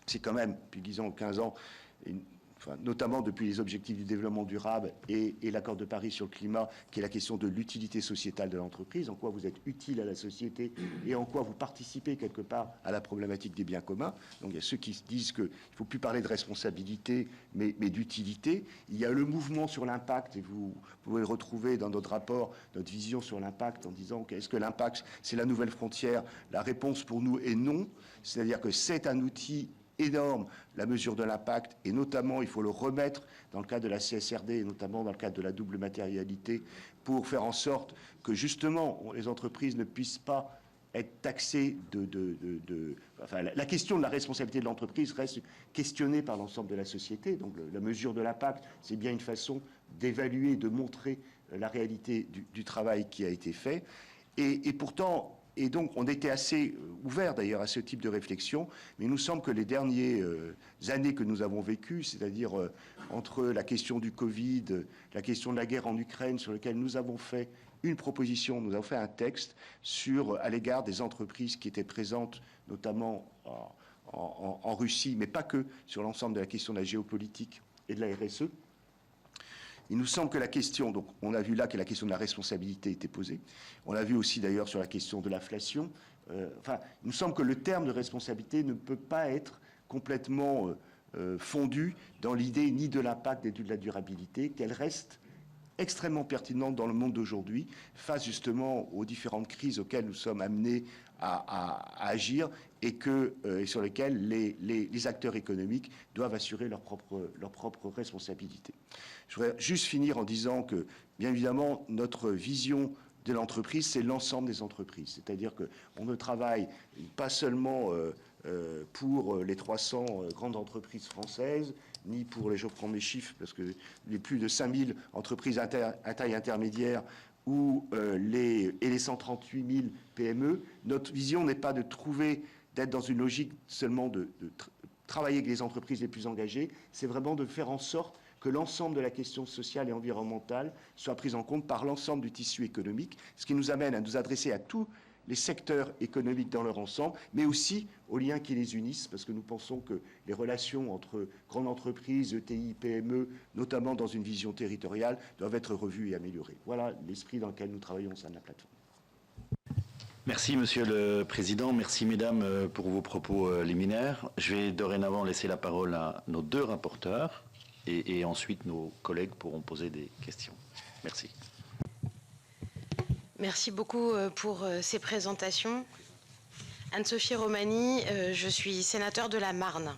c'est quand même, depuis 10 ans ou 15 ans, notamment depuis les objectifs du développement durable et l'accord de Paris sur le climat, qui est la question de l'utilité sociétale de l'entreprise, en quoi vous êtes utile à la société et en quoi vous participez quelque part à la problématique des biens communs. Donc il y a ceux qui disent qu'il ne faut plus parler de responsabilité, mais d'utilité. Il y a le mouvement sur l'impact, et vous pouvez retrouver dans notre rapport notre vision sur l'impact en disant est-ce que l'impact, c'est la nouvelle frontière? La réponse pour nous est non, c'est-à-dire que c'est un outil énorme, la mesure de l'impact, et notamment il faut le remettre dans le cadre de la CSRD et notamment dans le cadre de la double matérialité pour faire en sorte que justement les entreprises ne puissent pas être taxées la question de la responsabilité de l'entreprise reste questionnée par l'ensemble de la société. Donc la mesure de l'impact, c'est bien une façon d'évaluer, de montrer la réalité du travail qui a été fait. Et pourtant, Et donc, on était assez ouvert d'ailleurs à ce type de réflexion, mais il nous semble que les dernières années que nous avons vécues, c'est-à-dire entre la question du Covid, la question de la guerre en Ukraine, sur lequel nous avons fait une proposition, nous avons fait un texte à l'égard des entreprises qui étaient présentes, notamment en Russie, mais pas que, sur l'ensemble de la question de la géopolitique et de la RSE. Il nous semble que la question, donc on a vu là que la question de la responsabilité était posée. On l'a vu aussi d'ailleurs sur la question de l'inflation. Il nous semble que le terme de responsabilité ne peut pas être complètement fondu dans l'idée ni de l'impact ni de la durabilité, qu'elle reste extrêmement pertinente dans le monde d'aujourd'hui, face justement aux différentes crises auxquelles nous sommes amenés à agir et sur lesquelles les acteurs économiques doivent assurer leur propre responsabilité. Je voudrais juste finir en disant que, bien évidemment, notre vision de l'entreprise, c'est l'ensemble des entreprises. C'est-à-dire qu'on ne travaille pas seulement pour les 300 grandes entreprises françaises, ni pour je prends mes chiffres, parce que les plus de 5000 entreprises à taille intermédiaire et les 138 000 PME, notre vision n'est pas d'être dans une logique seulement de travailler avec les entreprises les plus engagées, c'est vraiment de faire en sorte que l'ensemble de la question sociale et environnementale soit prise en compte par l'ensemble du tissu économique, ce qui nous amène à nous adresser à tous les secteurs économiques dans leur ensemble, mais aussi aux liens qui les unissent, parce que nous pensons que les relations entre grandes entreprises, ETI, PME, notamment dans une vision territoriale, doivent être revues et améliorées. Voilà l'esprit dans lequel nous travaillons au sein de la plateforme. Merci, Monsieur le Président. Merci, Mesdames, pour vos propos liminaires. Je vais dorénavant laisser la parole à nos deux rapporteurs et ensuite nos collègues pourront poser des questions. Merci. Merci beaucoup pour ces présentations. Anne-Sophie Romani, je suis sénateur de la Marne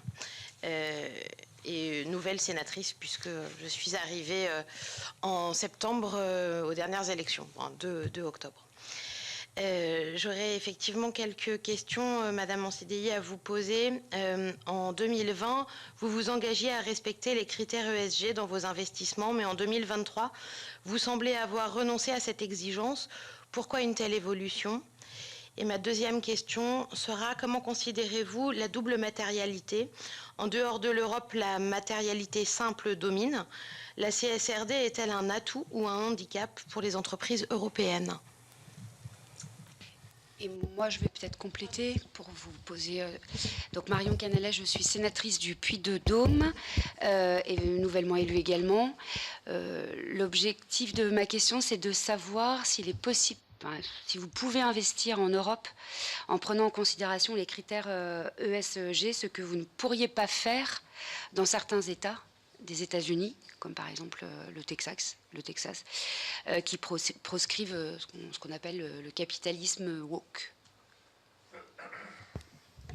et nouvelle sénatrice puisque je suis arrivée en septembre aux dernières élections, en 2 octobre. J'aurais effectivement quelques questions, Madame en CDI, à vous poser. En 2020, vous vous engagiez à respecter les critères ESG dans vos investissements, mais en 2023, vous semblez avoir renoncé à cette exigence. Pourquoi une telle évolution ? Et ma deuxième question sera, comment considérez-vous la double matérialité ? En dehors de l'Europe, la matérialité simple domine. La CSRD est-elle un atout ou un handicap pour les entreprises européennes ? Et moi, je vais peut-être compléter pour vous poser... Donc, Marion Canelet, je suis sénatrice du Puy-de-Dôme et nouvellement élue également. L'objectif de ma question, c'est de savoir s'il est possible, si vous pouvez investir en Europe en prenant en considération les critères ESG, ce que vous ne pourriez pas faire dans certains États des États-Unis, comme par exemple le Texas, qui proscrivent ce qu'on appelle le capitalisme woke.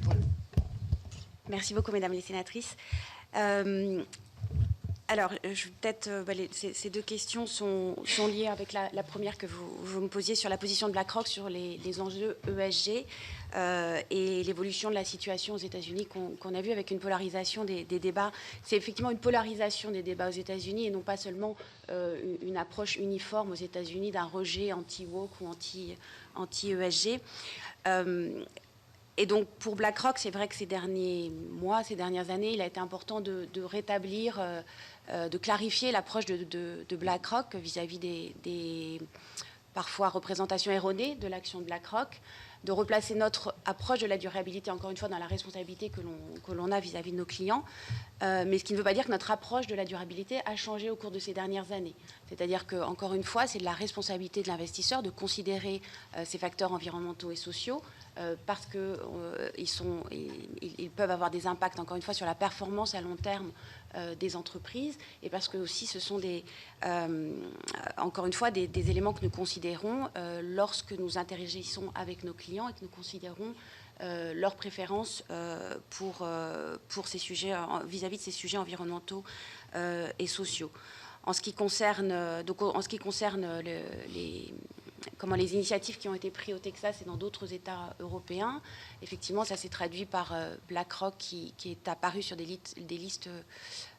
Voilà. Merci beaucoup, Mesdames les sénatrices. Alors, ces deux questions sont liées avec la première que vous me posiez sur la position de BlackRock sur les enjeux ESG et l'évolution de la situation aux États-Unis qu'on a vu avec une polarisation des débats. C'est effectivement une polarisation des débats aux États-Unis et non pas seulement une approche uniforme aux États-Unis d'un rejet anti-woke ou anti-ESG. Et donc, pour BlackRock, c'est vrai que ces derniers mois, ces dernières années, il a été important de rétablir, de clarifier l'approche de BlackRock vis-à-vis des parfois représentations erronées de l'action de BlackRock, de replacer notre approche de la durabilité, encore une fois, dans la responsabilité que l'on a vis-à-vis de nos clients, mais ce qui ne veut pas dire que notre approche de la durabilité a changé au cours de ces dernières années. C'est-à-dire que, encore une fois, c'est de la responsabilité de l'investisseur de considérer ces facteurs environnementaux et sociaux parce qu'ils peuvent avoir des impacts, encore une fois, sur la performance à long terme des entreprises et parce que aussi ce sont encore une fois des éléments que nous considérons lorsque nous interagissons avec nos clients et que nous considérons leurs préférences pour ces sujets, vis-à-vis de ces sujets environnementaux et sociaux. En ce qui concerne les initiatives qui ont été prises au Texas et dans d'autres États européens, effectivement, ça s'est traduit par BlackRock qui est apparu sur des listes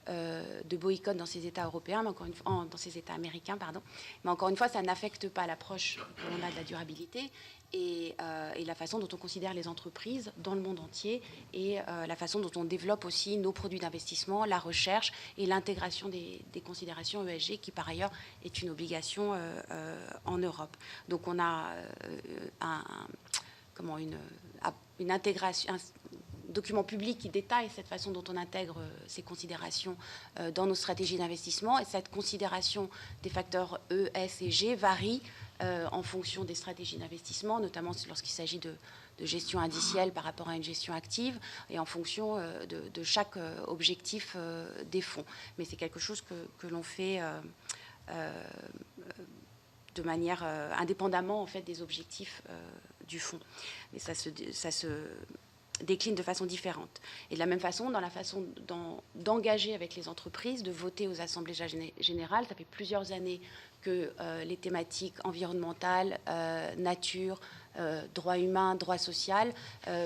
de boycott dans ces États européens, mais encore une fois, dans ces États américains, pardon. Mais encore une fois, ça n'affecte pas l'approche qu'on a de la durabilité et la façon dont on considère les entreprises dans le monde entier et la façon dont on développe aussi nos produits d'investissement, la recherche et l'intégration des considérations ESG qui, par ailleurs, est une obligation en Europe. Donc, on a une intégration, un document public qui détaille cette façon dont on intègre ces considérations dans nos stratégies d'investissement. Et cette considération des facteurs E, S et G varie en fonction des stratégies d'investissement, notamment lorsqu'il s'agit de gestion indicielle par rapport à une gestion active et en fonction de chaque objectif des fonds. Mais c'est quelque chose que l'on fait de manière indépendamment en fait des objectifs du fonds. Mais ça se décline de façon différente. Et de la même façon, dans la façon d'engager avec les entreprises, de voter aux assemblées générales, ça fait plusieurs années que les thématiques environnementales, nature, droit humain, droit social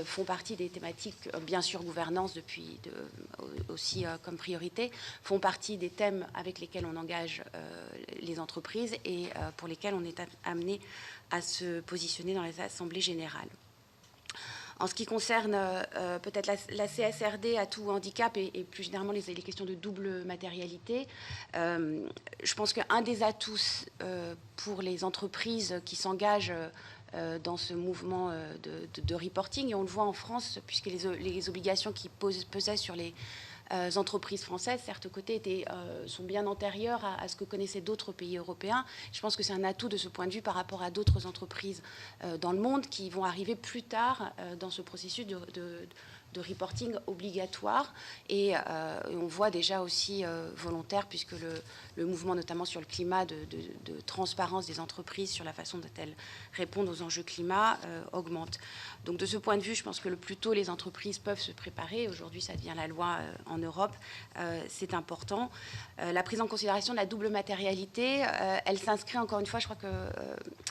font partie des thématiques, bien sûr gouvernance depuis aussi comme priorité, font partie des thèmes avec lesquels on engage les entreprises et pour lesquels on est amené à se positionner dans les assemblées générales. En ce qui concerne peut-être la CSRD, atout handicap et plus généralement les questions de double matérialité, je pense qu'un des atouts pour les entreprises qui s'engagent dans ce mouvement de reporting, et on le voit en France, puisque les obligations qui pesaient sur les entreprises françaises, certes, côté sont bien antérieures à ce que connaissaient d'autres pays européens. Je pense que c'est un atout de ce point de vue par rapport à d'autres entreprises dans le monde qui vont arriver plus tard dans ce processus de reporting obligatoire et on voit déjà aussi volontaire, puisque le mouvement notamment sur le climat de transparence des entreprises sur la façon dont elles répondent aux enjeux climat augmente. Donc de ce point de vue, je pense que le plus tôt les entreprises peuvent se préparer, aujourd'hui ça devient la loi en Europe, c'est important. La prise en considération de la double matérialité, elle s'inscrit encore une fois, je crois que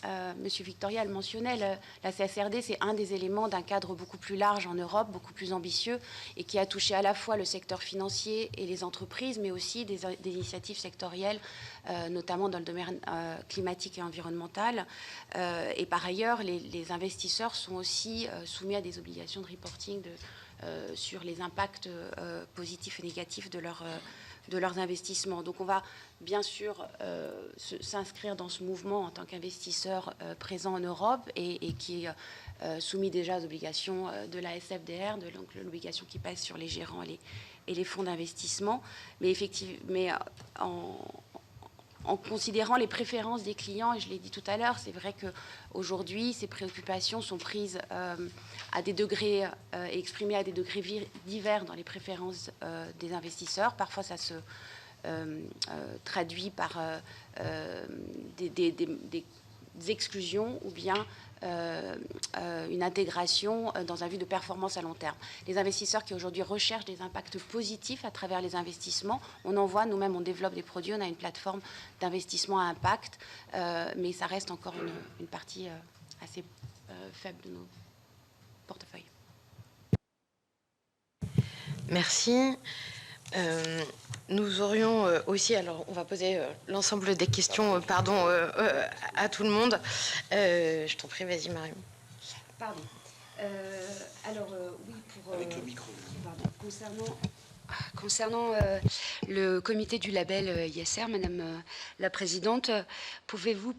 M. Victoria le mentionnait, la CSRD c'est un des éléments d'un cadre beaucoup plus large en Europe, beaucoup plus ambitieux et qui a touché à la fois le secteur financier et les entreprises, mais aussi des initiatives sectorielles, notamment dans le domaine climatique et environnemental. Et par ailleurs, les investisseurs sont aussi soumis à des obligations de reporting sur les impacts positifs et négatifs de leurs investissements. Donc on va bien sûr s'inscrire dans ce mouvement en tant qu'investisseur présent en Europe et qui est soumis déjà aux obligations de la SFDR, donc l'obligation qui pèse sur les gérants et les fonds d'investissement. Mais effectivement, en considérant les préférences des clients, et je l'ai dit tout à l'heure, c'est vrai qu'aujourd'hui, ces préoccupations sont prises à des degrés et exprimées à des degrés divers dans les préférences des investisseurs. Parfois, ça se traduit par des exclusions ou bien une intégration dans un but de performance à long terme. Les investisseurs qui aujourd'hui recherchent des impacts positifs à travers les investissements, on en voit, nous-mêmes on développe des produits, on a une plateforme d'investissement à impact, mais ça reste encore une partie assez faible de nos portefeuilles. Merci. Nous aurions aussi, alors on va poser l'ensemble des questions, à tout le monde. Je t'en prie, vas-y Marion. Pardon. Oui, pour... Avec le micro. Pardon. Concernant le comité du label ISR, Madame la Présidente, pouvez-vous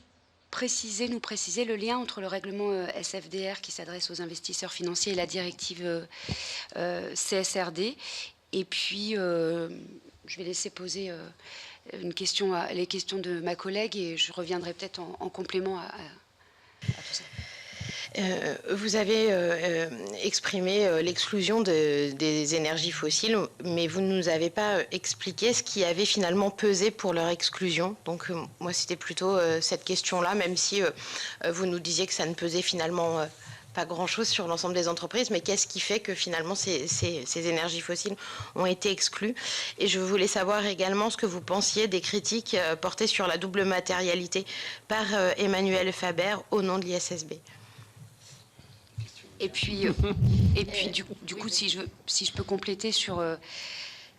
nous préciser le lien entre le règlement SFDR qui s'adresse aux investisseurs financiers et la directive CSRD? Et puis, je vais laisser poser les questions de ma collègue et je reviendrai peut-être en complément à tout ça. Vous avez exprimé l'exclusion des énergies fossiles, mais vous ne nous avez pas expliqué ce qui avait finalement pesé pour leur exclusion. Donc moi, c'était plutôt cette question-là, même si vous nous disiez que ça ne pesait finalement pas grand-chose sur l'ensemble des entreprises, mais qu'est-ce qui fait que finalement ces énergies fossiles ont été exclues? Et je voulais savoir également ce que vous pensiez des critiques portées sur la double matérialité par Emmanuel Faber au nom de l'ISSB. Et puis du coup, si je peux compléter sur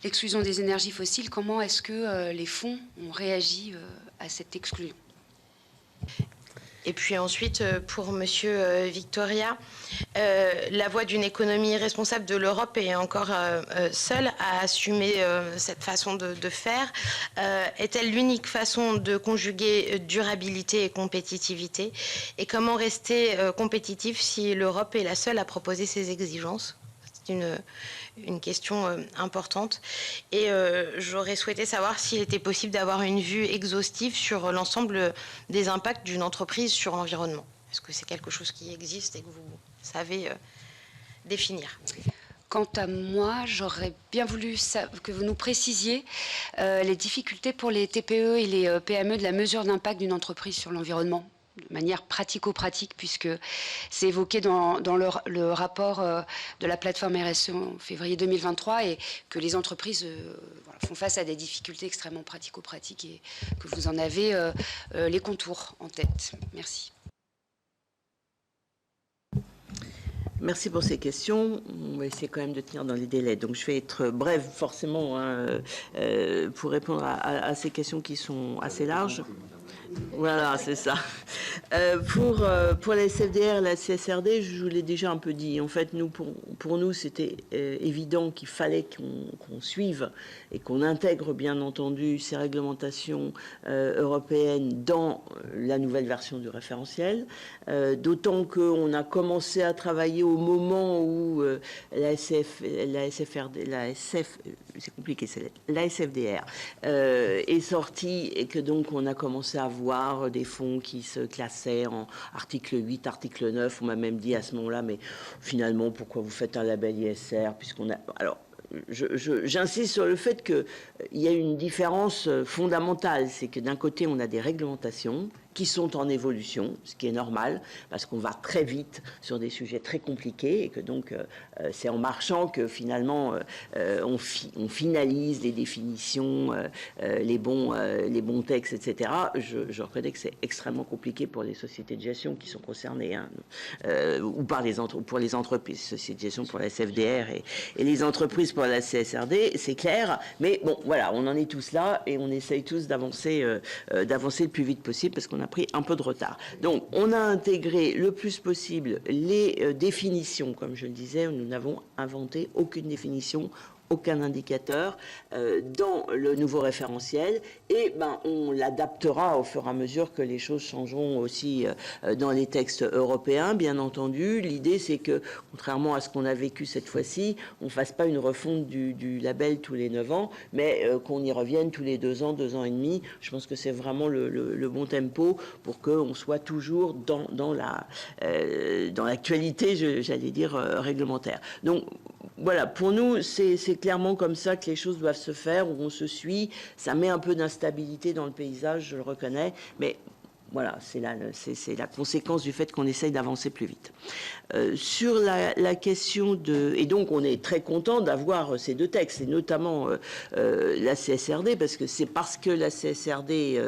l'exclusion des énergies fossiles, comment est-ce que les fonds ont réagi à cette exclusion? Et puis ensuite, pour Monsieur Victoria, la voie d'une économie responsable de l'Europe est encore seule à assumer cette façon de faire. Est-elle l'unique façon de conjuguer durabilité et compétitivité? Et comment rester compétitif si l'Europe est la seule à proposer ses exigences? C'est une question importante. Et j'aurais souhaité savoir s'il était possible d'avoir une vue exhaustive sur l'ensemble des impacts d'une entreprise sur l'environnement. Est-ce que c'est quelque chose qui existe et que vous savez définir? Quant à moi, j'aurais bien voulu que vous nous précisiez les difficultés pour les TPE et les PME de la mesure d'impact d'une entreprise sur l'environnement, de manière pratico-pratique, puisque c'est évoqué dans le rapport de la plateforme RSE en février 2023 et que les entreprises font face à des difficultés extrêmement pratico-pratiques et que vous en avez les contours en tête. Merci. Merci pour ces questions. On va essayer quand même de tenir dans les délais. Donc, je vais être brève, forcément, pour répondre à ces questions qui sont assez larges. Voilà, c'est ça. Pour la SFDR, la CSRD, je vous l'ai déjà un peu dit. En fait, pour nous, c'était évident qu'il fallait qu'on suive et qu'on intègre, bien entendu, ces réglementations européennes dans la nouvelle version du référentiel. D'autant qu'on a commencé à travailler au moment où la SFDR est sortie et que donc on a commencé à voir des fonds qui se classaient en article 8, article 9. On m'a même dit à ce moment-là, mais finalement, pourquoi vous faites un label ISR puisqu'on a... Alors, j'insiste sur le fait qu'il y a une différence fondamentale. C'est que d'un côté, on a des réglementations qui sont en évolution, ce qui est normal, parce qu'on va très vite sur des sujets très compliqués, et que donc c'est en marchant que finalement on finalise les définitions, les bons textes, etc. Je reconnais que c'est extrêmement compliqué pour les sociétés de gestion qui sont concernées, hein, ou pour les entreprises, sociétés de gestion pour la SFDR et les entreprises pour la CSRD, c'est clair, mais bon, voilà, on en est tous là, et on essaye tous d'avancer le plus vite possible, parce qu'on a pris un peu de retard. Donc, on a intégré le plus possible les définitions, comme je le disais, nous n'avons inventé aucune définition, aucun indicateur dans le nouveau référentiel, et on l'adaptera au fur et à mesure que les choses changeront aussi dans les textes européens, bien entendu. L'idée, c'est que, contrairement à ce qu'on a vécu cette fois-ci, on ne fasse pas une refonte du label tous les 9 ans, mais qu'on y revienne tous les 2 ans, 2 ans et demi. Je pense que c'est vraiment le bon tempo pour qu'on soit toujours dans l'actualité, j'allais dire, réglementaire. Donc, voilà, pour nous, c'est clairement comme ça que les choses doivent se faire, où on se suit. Ça met un peu d'instabilité dans le paysage, je le reconnais, mais voilà, c'est la conséquence du fait qu'on essaye d'avancer plus vite. Sur la question de... Et donc, on est très content d'avoir ces 2 textes, et notamment la CSRD, parce que c'est parce que la CSRD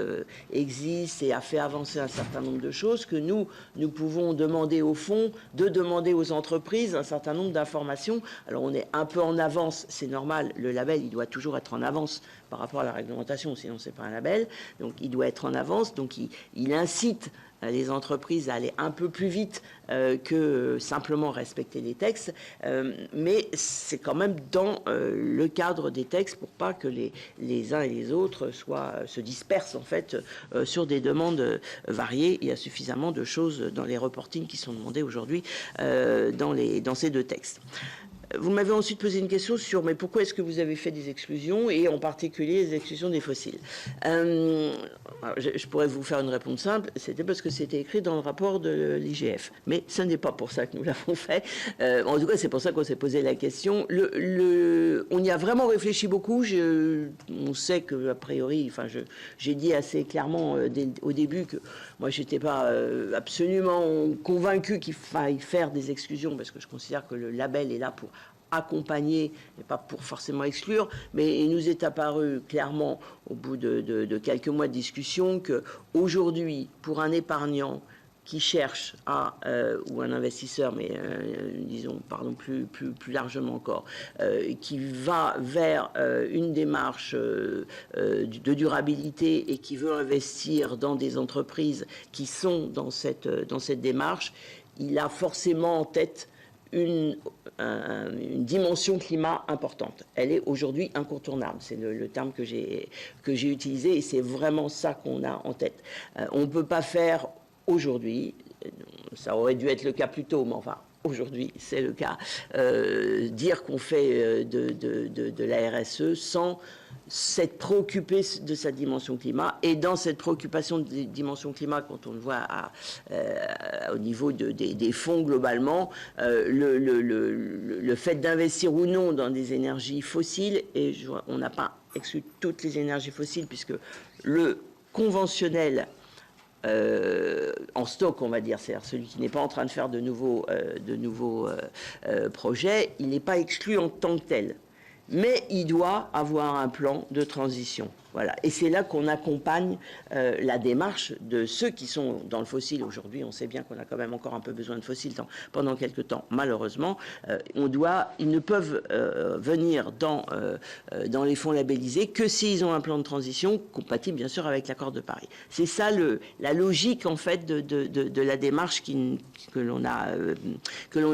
existe et a fait avancer un certain nombre de choses que nous pouvons demander au fond, de demander aux entreprises un certain nombre d'informations. Alors, on est un peu en avance, c'est normal, le label, il doit toujours être en avance par rapport à la réglementation, sinon c'est pas un label, donc il doit être en avance, donc il incite les entreprises à aller un peu plus vite que simplement respecter les textes, mais c'est quand même dans le cadre des textes pour pas que les uns et les autres se dispersent en fait sur des demandes variées. Il y a suffisamment de choses dans les reportings qui sont demandés aujourd'hui dans ces 2 textes. Vous m'avez ensuite posé une question sur mais pourquoi est-ce que vous avez fait des exclusions, et en particulier les exclusions des fossiles. Je pourrais vous faire une réponse simple, c'était parce que c'était écrit dans le rapport de l'IGF. Mais ce n'est pas pour ça que nous l'avons fait. En tout cas, c'est pour ça qu'on s'est posé la question. On y a vraiment réfléchi beaucoup. On sait que, a priori, j'ai dit assez clairement au début que moi, je n'étais pas absolument convaincu qu'il faille faire des exclusions, parce que je considère que le label est là pour accompagner et pas pour forcément exclure, mais il nous est apparu clairement au bout de quelques mois de discussion que aujourd'hui, pour un épargnant qui cherche à, ou un investisseur, mais disons, pardon, plus largement encore, qui va vers une démarche de durabilité et qui veut investir dans des entreprises qui sont dans cette démarche, il a forcément en tête une dimension climat importante. Elle est aujourd'hui incontournable. C'est le terme que j'ai utilisé et c'est vraiment ça qu'on a en tête. On ne peut pas faire aujourd'hui, ça aurait dû être le cas plus tôt, mais enfin, aujourd'hui, c'est le cas, dire qu'on fait de la RSE sans s'être préoccupé de sa dimension climat. Et dans cette préoccupation de dimension climat, quand on le voit au niveau des fonds globalement, le fait d'investir ou non dans des énergies fossiles, et on n'a pas exclu toutes les énergies fossiles, puisque le conventionnel en stock, on va dire, c'est-à-dire celui qui n'est pas en train de faire de nouveaux projets, il n'est pas exclu en tant que tel. Mais il doit avoir un plan de transition. Voilà. Et c'est là qu'on accompagne la démarche de ceux qui sont dans le fossile. Aujourd'hui, on sait bien qu'on a quand même encore un peu besoin de fossiles pendant quelques temps, malheureusement. Ils ne peuvent venir dans les fonds labellisés que s'ils ont un plan de transition compatible, bien sûr, avec l'accord de Paris. C'est ça la logique, en fait, de la démarche que l'on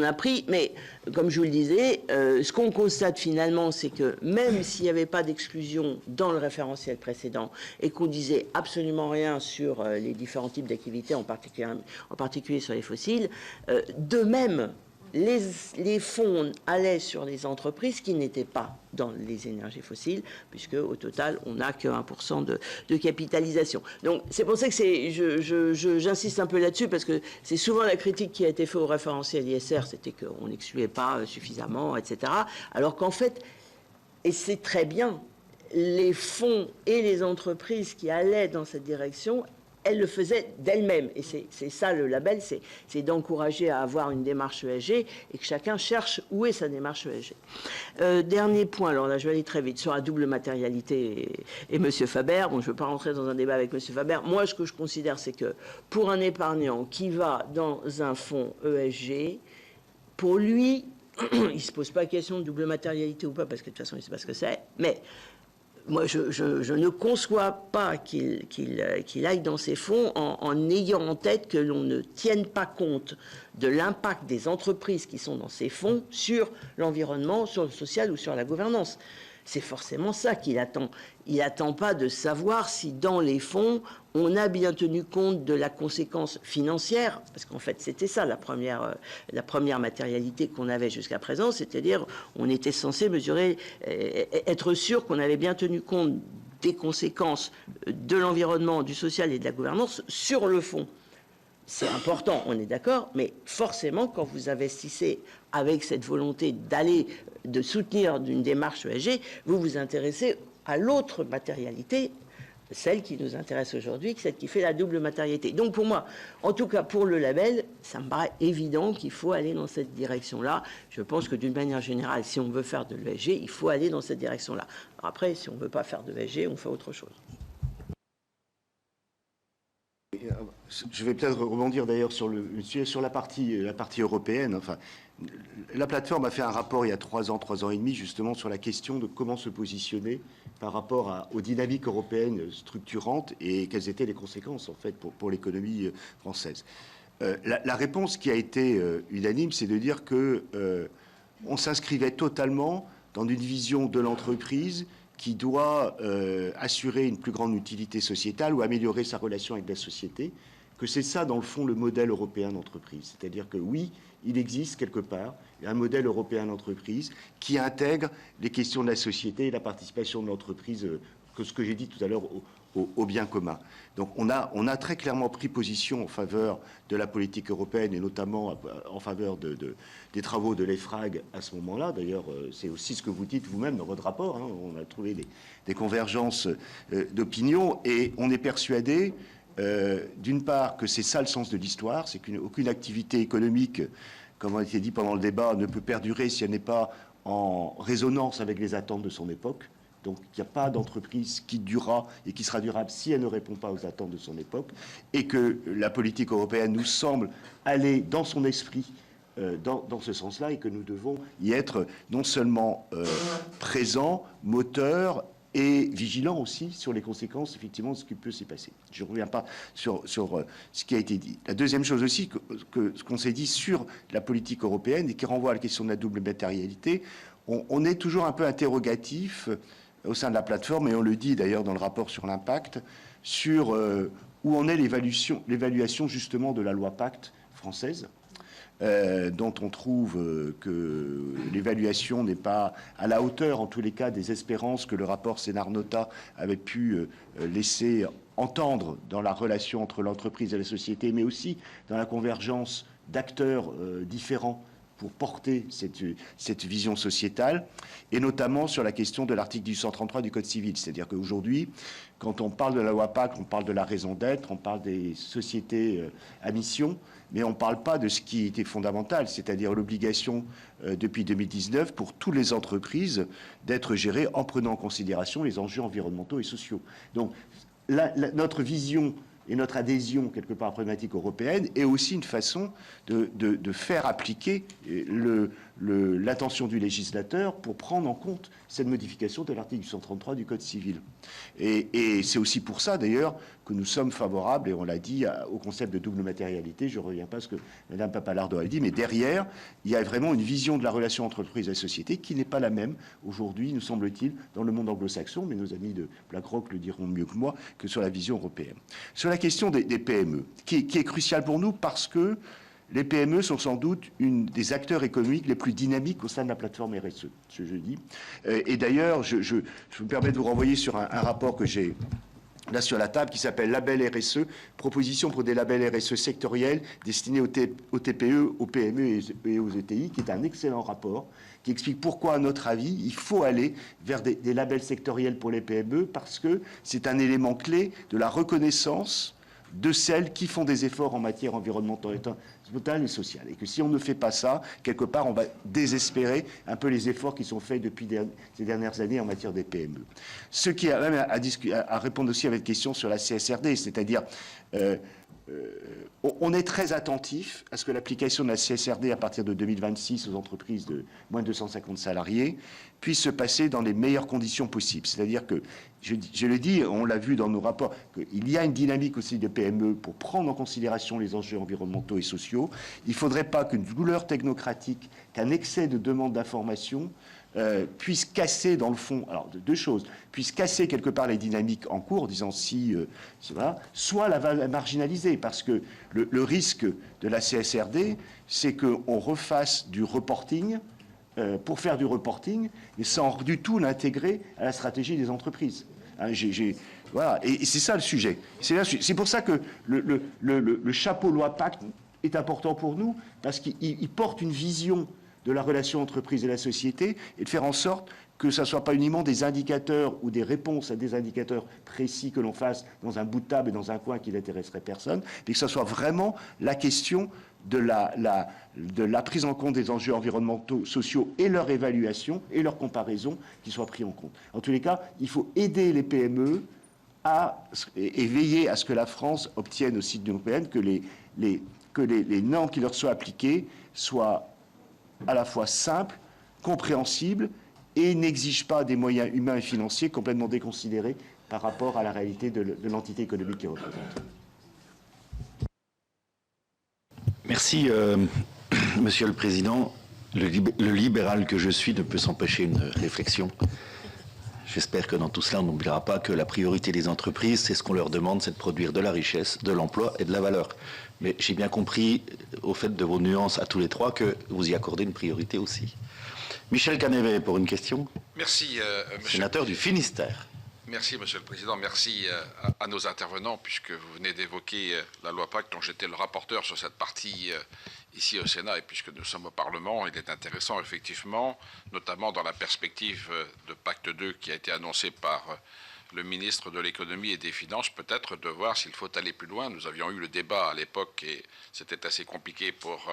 a pris. Mais, comme je vous le disais, ce qu'on constate finalement, c'est que même s'il n'y avait pas d'exclusion dans le référentiel précédent et qu'on disait absolument rien sur les différents types d'activités, en particulier sur les fossiles, de même, les fonds allaient sur les entreprises qui n'étaient pas dans les énergies fossiles, puisque au total, on n'a que 1% de capitalisation. Donc, c'est pour ça que j'insiste un peu là-dessus, parce que c'est souvent la critique qui a été faite au référentiel ISR, c'était qu'on n'excluait pas suffisamment, etc. Alors qu'en fait, et c'est très bien, les fonds et les entreprises qui allaient dans cette direction, elles le faisaient d'elles-mêmes. Et c'est ça le label, c'est d'encourager à avoir une démarche ESG et que chacun cherche où est sa démarche ESG. Dernier point, alors là je vais aller très vite, sur la double matérialité et M. Faber. Bon, je ne veux pas rentrer dans un débat avec M. Faber. Moi, ce que je considère, c'est que pour un épargnant qui va dans un fonds ESG, pour lui, il ne se pose pas la question de double matérialité ou pas, parce que de toute façon, il ne sait pas ce que c'est, mais moi, je ne conçois pas qu'il aille dans ces fonds en ayant en tête que l'on ne tienne pas compte de l'impact des entreprises qui sont dans ces fonds sur l'environnement, sur le social ou sur la gouvernance. C'est forcément ça qu'il attend. Il n'attend pas de savoir si dans les fonds, on a bien tenu compte de la conséquence financière, parce qu'en fait, c'était ça la première matérialité qu'on avait jusqu'à présent, c'est-à-dire on était censé mesurer, être sûr qu'on avait bien tenu compte des conséquences de l'environnement, du social et de la gouvernance sur le fonds. C'est important, on est d'accord, mais forcément, quand vous investissez avec cette volonté de soutenir d'une démarche ESG, vous vous intéressez à l'autre matérialité, celle qui nous intéresse aujourd'hui, celle qui fait la double matérialité. Donc pour moi, en tout cas pour le label, ça me paraît évident qu'il faut aller dans cette direction-là. Je pense que d'une manière générale, si on veut faire de l'ESG, il faut aller dans cette direction-là. Après, si on ne veut pas faire de l'ESG, on fait autre chose. Je vais peut-être rebondir d'ailleurs sur la partie européenne. Enfin, la plateforme a fait un rapport il y a 3 ans et demi, justement sur la question de comment se positionner par rapport aux dynamiques européennes structurantes et quelles étaient les conséquences en fait pour l'économie française. La réponse qui a été unanime, c'est de dire que on s'inscrivait totalement dans une vision de l'entreprise qui doit assurer une plus grande utilité sociétale ou améliorer sa relation avec la société, que c'est ça, dans le fond, le modèle européen d'entreprise. C'est-à-dire que oui, il existe quelque part un modèle européen d'entreprise qui intègre les questions de la société et la participation de l'entreprise, que ce que j'ai dit tout à l'heure, au bien commun. Donc on a très clairement pris position en faveur de la politique européenne et notamment en faveur des travaux de l'EFRAG à ce moment-là. D'ailleurs, c'est aussi ce que vous dites vous-même dans votre rapport. Hein. On a trouvé des convergences d'opinion et on est persuadé, d'une part, que c'est ça le sens de l'histoire, c'est qu'aucune activité économique, comme a été dit pendant le débat, ne peut perdurer si elle n'est pas en résonance avec les attentes de son époque. Donc il n'y a pas d'entreprise qui durera et qui sera durable si elle ne répond pas aux attentes de son époque, et que la politique européenne nous semble aller dans son esprit dans ce sens-là, et que nous devons y être non seulement présents, moteurs, et vigilants aussi sur les conséquences, effectivement, de ce qui peut s'y passer. Je ne reviens pas sur ce qui a été dit. La deuxième chose aussi, ce qu'on s'est dit sur la politique européenne, et qui renvoie à la question de la double matérialité, on est toujours un peu interrogatif au sein de la plateforme, et on le dit d'ailleurs dans le rapport sur l'impact, sur où en est l'évaluation justement de la loi Pacte française, dont on trouve que l'évaluation n'est pas à la hauteur, en tous les cas, des espérances que le rapport Sénart-Nota avait pu laisser entendre dans la relation entre l'entreprise et la société, mais aussi dans la convergence d'acteurs différents pour porter cette vision sociétale, et notamment sur la question de l'article 1833 du Code civil. C'est-à-dire qu'aujourd'hui, quand on parle de la loi Pacte, on parle de la raison d'être, on parle des sociétés à mission, mais on ne parle pas de ce qui était fondamental, c'est-à-dire l'obligation depuis 2019 pour toutes les entreprises d'être gérées en prenant en considération les enjeux environnementaux et sociaux. Donc notre vision et notre adhésion, quelque part, à la problématique européenne est aussi une façon de faire appliquer l'intention du législateur pour prendre en compte cette modification de l'article 133 du Code civil. Et c'est aussi pour ça, d'ailleurs, que nous sommes favorables, et on l'a dit, au concept de double matérialité. Je ne reviens pas à ce que Mme Papalardo a dit, mais derrière, il y a vraiment une vision de la relation entre entreprise et société qui n'est pas la même aujourd'hui, nous semble-t-il, dans le monde anglo-saxon, mais nos amis de BlackRock le diront mieux que moi, que sur la vision européenne. Sur la question des PME, qui est cruciale pour nous parce que les PME sont sans doute une des acteurs économiques les plus dynamiques au sein de la plateforme RSE, ce jeudi. Et d'ailleurs, je me permets de vous renvoyer sur un rapport que j'ai là sur la table, qui s'appelle Label RSE, proposition pour des labels RSE sectoriels destinés aux TPE, aux PME et aux ETI, qui est un excellent rapport, qui explique pourquoi, à notre avis, il faut aller vers des labels sectoriels pour les PME, parce que c'est un élément clé de la reconnaissance de celles qui font des efforts en matière environnementale et sociale. Et que si on ne fait pas ça, quelque part, on va désespérer un peu les efforts qui sont faits depuis ces dernières années en matière des PME. Ce qui a même à répondre aussi à votre question sur la CSRD, c'est-à-dire on est très attentif à ce que l'application de la CSRD à partir de 2026 aux entreprises de moins de 250 salariés puisse se passer dans les meilleures conditions possibles. C'est-à-dire que, je le dis, on l'a vu dans nos rapports, qu'il y a une dynamique aussi des PME pour prendre en considération les enjeux environnementaux et sociaux. Il ne faudrait pas qu'une douleur technocratique, qu'un excès de demande d'information puisse casser, dans le fond, alors deux choses, puisse casser quelque part les dynamiques en cours, en disant voilà, soit la marginaliser, parce que le risque de la CSRD, c'est qu'on refasse du reporting pour faire du reporting, mais sans du tout l'intégrer à la stratégie des entreprises. Hein, voilà, et c'est ça le sujet. C'est pour ça que le chapeau loi Pacte est important pour nous, parce qu'il porte une vision de la relation entreprise et la société, et de faire en sorte que ça ne soit pas uniquement des indicateurs ou des réponses à des indicateurs précis que l'on fasse dans un bout de table et dans un coin qui n'intéresserait personne, mais que ce soit vraiment la question de la prise en compte des enjeux environnementaux, sociaux et leur évaluation et leur comparaison qui soient pris en compte. En tous les cas, il faut aider les PME et veiller à ce que la France obtienne aussi de l'Union européenne que les normes qui leur soient appliquées soient à la fois simples, compréhensibles et n'exigent pas des moyens humains et financiers complètement déconsidérés par rapport à la réalité de l'entité économique qu'ils représentent. Merci, Monsieur le Président. Le libéral que je suis ne peut s'empêcher une réflexion. J'espère que dans tout cela, on n'oubliera pas que la priorité des entreprises, c'est ce qu'on leur demande, c'est de produire de la richesse, de l'emploi et de la valeur. Mais j'ai bien compris, au fait de vos nuances à tous les trois, que vous y accordez une priorité aussi. Michel Canévet, pour une question. Merci, sénateur du Finistère. Merci, Monsieur le Président. Merci à nos intervenants, puisque vous venez d'évoquer la loi Pacte, dont j'étais le rapporteur sur cette partie ici au Sénat, et puisque nous sommes au Parlement, il est intéressant, effectivement, notamment dans la perspective de Pacte 2 qui a été annoncé par le ministre de l'Économie et des Finances, peut-être de voir s'il faut aller plus loin. Nous avions eu le débat à l'époque et c'était assez compliqué pour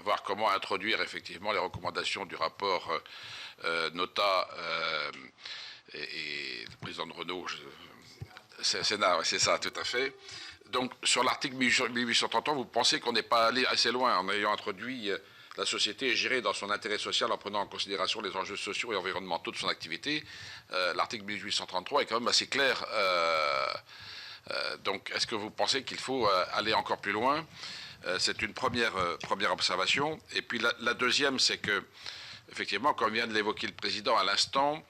voir comment introduire effectivement les recommandations du rapport Nota et le président de Renault, Sénat, c'est ça, tout à fait. Donc, sur l'article 1833, vous pensez qu'on n'est pas allé assez loin en ayant introduit la société est gérée dans son intérêt social en prenant en considération les enjeux sociaux et environnementaux de son activité. L'article 1833 est quand même assez clair. Donc, est-ce que vous pensez qu'il faut aller encore plus loin? C'est une première observation. Et puis la deuxième, c'est que, effectivement, comme vient de l'évoquer le président à l'instant,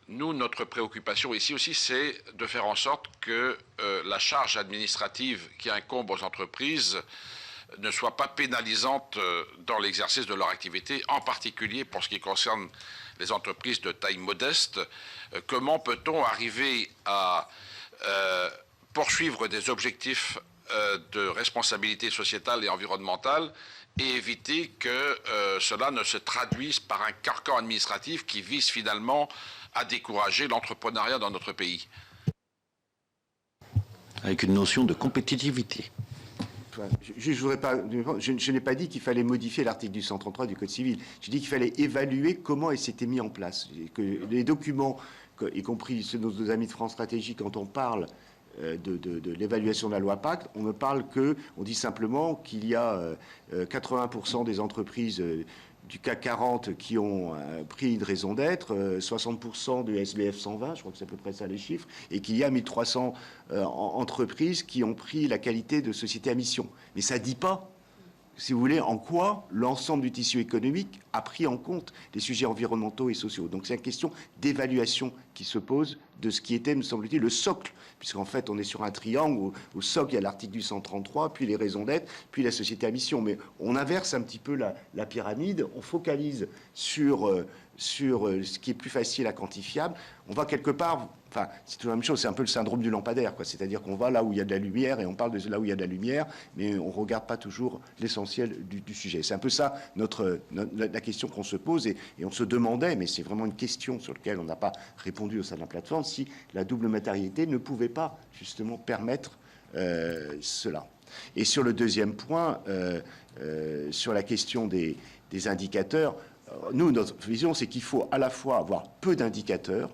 nous, notre préoccupation ici aussi, c'est de faire en sorte que la charge administrative qui incombe aux entreprises ne soit pas pénalisante dans l'exercice de leur activité, en particulier pour ce qui concerne les entreprises de taille modeste. Comment peut-on arriver à poursuivre des objectifs de responsabilité sociétale et environnementale et éviter que cela ne se traduise par un carcan administratif qui vise finalement à décourager l'entrepreneuriat dans notre pays? Avec une notion de compétitivité. Je n'ai pas dit qu'il fallait modifier l'article du 133 du Code civil. J'ai dit qu'il fallait évaluer comment il s'était mis en place. Que les documents, y compris ceux de nos amis de France Stratégie, quand on parle de l'évaluation de la loi Pacte, on ne parle que, on dit simplement qu'il y a 80% des entreprises du CAC 40 qui ont pris une raison d'être, 60% du SBF 120, je crois que c'est à peu près ça les chiffres, et qu'il y a 1300 entreprises qui ont pris la qualité de société à mission. Mais ça ne dit pas, si vous voulez, en quoi l'ensemble du tissu économique a pris en compte les sujets environnementaux et sociaux. Donc c'est une question d'évaluation qui se pose de ce qui était, me semble-t-il, le socle, puisqu'en fait on est sur un triangle où au socle il y a l'article du 133, puis les raisons d'être, puis la société à mission. Mais on inverse un petit peu la pyramide, on focalise sur ce qui est plus facile à quantifiable. On va quelque part, enfin c'est toujours la même chose, c'est un peu le syndrome du lampadaire, quoi. C'est-à-dire qu'on va là où il y a de la lumière et on parle de là où il y a de la lumière, mais on ne regarde pas toujours l'essentiel du sujet. C'est un peu ça la question qu'on se pose et on se demandait, mais c'est vraiment une question sur laquelle on n'a pas répondu au sein de la plateforme, si la double matérialité ne pouvait pas justement permettre cela. Et sur le deuxième point, sur la question des indicateurs, nous, notre vision, c'est qu'il faut à la fois avoir peu d'indicateurs,